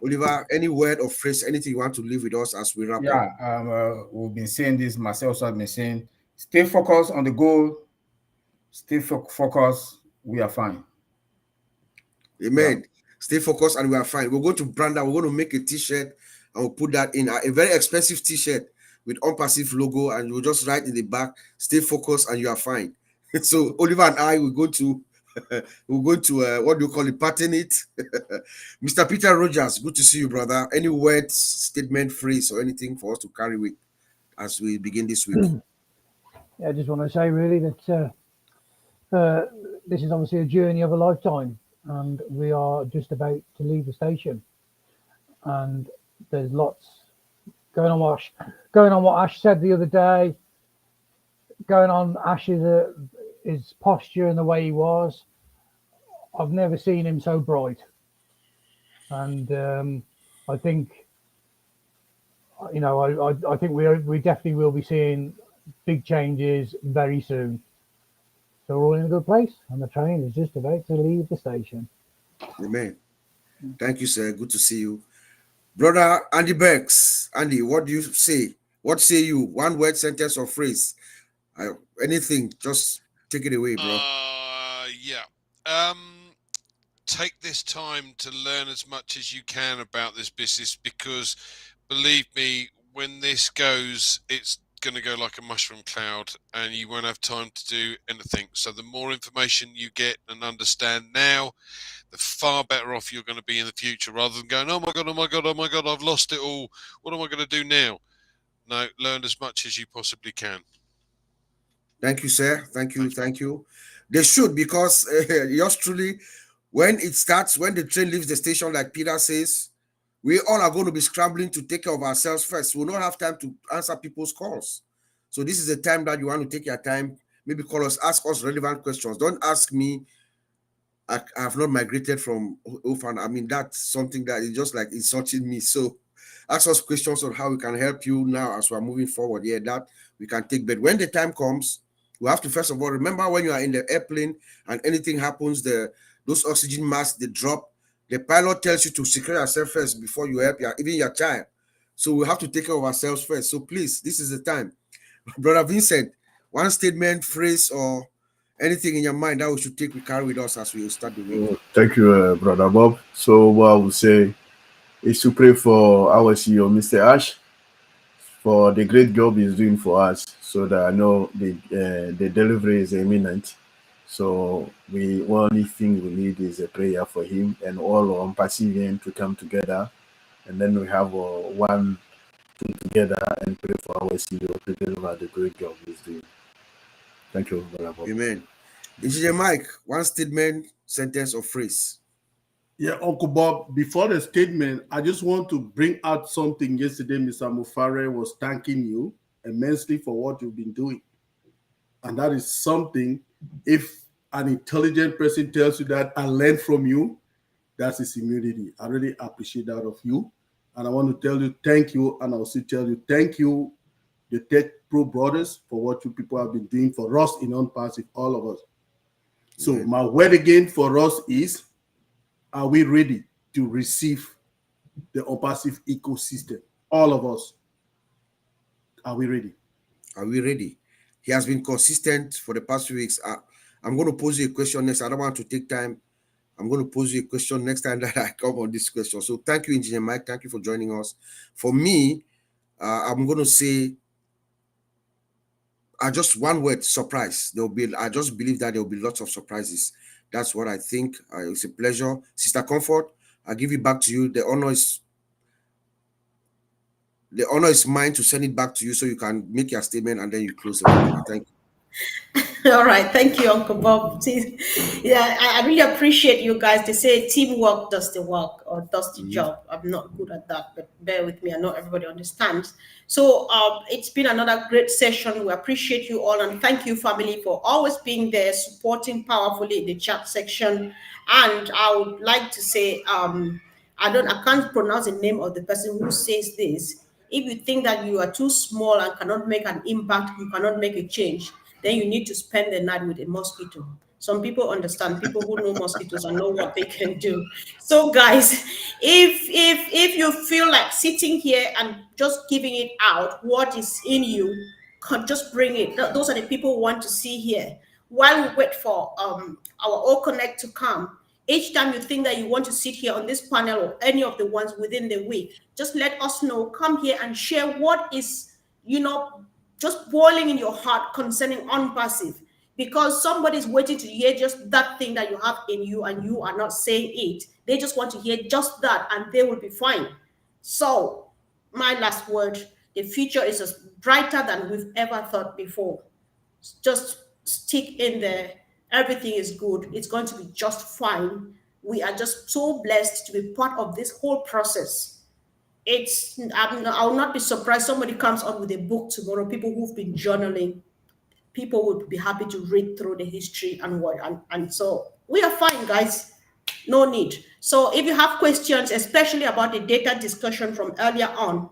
Oliver, any word or phrase, anything you want to leave with us as we wrap up? Yeah, we've been saying this, Marcel also has been saying, stay focused on the goal, stay focused, we are fine. Amen. Yeah. Stay focused and we are fine. We're going to brand that. We're going to make a t-shirt and we'll put that in a very expensive t-shirt with ONPASSIVE logo, and we'll just write in the back, stay focused and you are fine. So Oliver and I will go to what do you call it, pattern it. Mr. Peter Rogers, good to see you, brother. Any words, statement, phrase, or anything for us to carry with as we begin this week? Yeah, I just want to say really that this is obviously a journey of a lifetime, and we are just about to leave the station. And there's lots going on. What Ash said the other day, going on his posture and the way he was. I've never seen him so bright, and I think I think we definitely will be seeing big changes very soon. So we're all in a good place, and the train is just about to leave the station. Amen. Thank you, sir. Good to see you. Brother Andy Berks. Andy, what do you say? What say you? One word, sentence, or phrase? Anything. Just take it away, bro. Take this time to learn as much as you can about this business, because believe me, when this goes, it's going to go like a mushroom cloud and you won't have time to do anything. So the more information you get and understand now, the far better off you're going to be in the future, rather than going, oh my God, I've lost it all. What am I going to do now? No, learn as much as you possibly can. Thank you, sir. Thank you. They should, because yours truly, when it starts, when the train leaves the station, like Peter says, we all are going to be scrambling to take care of ourselves first. We'll not have time to answer people's calls. So this is the time that you want to take your time, maybe call us, ask us relevant questions. Don't ask me, I have not migrated from Ofan. I mean, that's something that is just like insulting me. So ask us questions on how we can help you now as we're moving forward. Yeah, that we can take. But when the time comes, We have to first of all remember when you are in the airplane and anything happens, those oxygen masks they drop. The pilot tells you to secure yourself first before you help even your child. So we have to take care of ourselves first. So please, this is the time. Brother Vincent, one statement, phrase, or anything in your mind that we should take, we carry with us as we start the week. Thank you, Brother Bob. So what I would say is to pray for our CEO, Mr. Ash, for the great job he's doing for us, so that I know the delivery is imminent. So we only thing we need is a prayer for him and all on ONPASSIVE to come together, and then we have one thing together and pray for our CEO to deliver the great job he's doing. Thank you, Brother Bob. Amen. Engineer Mike, one statement, sentence, or phrase. Yeah, Uncle Bob, before the statement, I just want to bring out something. Yesterday, Mr. Mufareh was thanking you immensely for what you've been doing. And that is something, if an intelligent person tells you that I learned from you, that's his immunity. I really appreciate that of you. And I want to tell you thank you. And I'll also tell you thank you, the Tech Pro brothers, for what you people have been doing for us in ONPASSIVE, all of us. So my word again for us is, are we ready to receive the ONPASSIVE ecosystem? All of us. Are we ready? Are we ready? He has been consistent for the past few weeks. I'm going to pose you a question next. I don't want to take time. I'm going to pose you a question next time that I come on this question. So thank you, Engineer Mike. Thank you for joining us. For me, I'm going to say, just one word, surprise. I just believe that there will be lots of surprises. That's what I think. It's a pleasure. Sister Comfort, I'll give it back to you. The honor is mine to send it back to you so you can make your statement and then you close the webinar. Thank you. All right, thank you, Uncle Bob. Yeah, I really appreciate you guys. They say teamwork does the work or does the job. I'm not good at that, but bear with me. I know everybody understands. So it's been another great session. We appreciate you all, and thank you, family, for always being there, supporting powerfully in the chat section. And I would like to say, I can't pronounce the name of the person who says this. If you think that you are too small and cannot make an impact, you cannot make a change, then you need to spend the night with a mosquito. Some people understand, people who know mosquitoes and know what they can do. So guys, if you feel like sitting here and just giving it out, what is in you, just bring it. Those are the people who want to see here. While we wait for our All Connect to come, each time you think that you want to sit here on this panel or any of the ones within the week, just let us know. Come here and share what is, just boiling in your heart concerning ONPASSIVE, because somebody's waiting to hear just that thing that you have in you and you are not saying it. They just want to hear just that and they will be fine. So my last word, the future is as brighter than we've ever thought before. Just stick in there. Everything is good. It's going to be just fine. We are just so blessed to be part of this whole process. I will not be surprised somebody comes up with a book tomorrow. People who've been journaling, people would be happy to read through the history and what, and so we are fine, guys. No need. So if you have questions, especially about the data discussion from earlier on,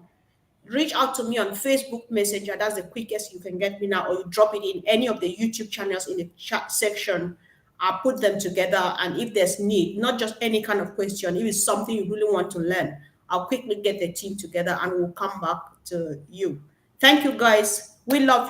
reach out to me on Facebook Messenger. That's the quickest you can get me now, or you drop it in any of the YouTube channels in the chat section. I'll put them together, and if there's need, not just any kind of question, if it's something you really want to learn, I'll quickly get the team together and we'll come back to you. Thank you, guys. We love you.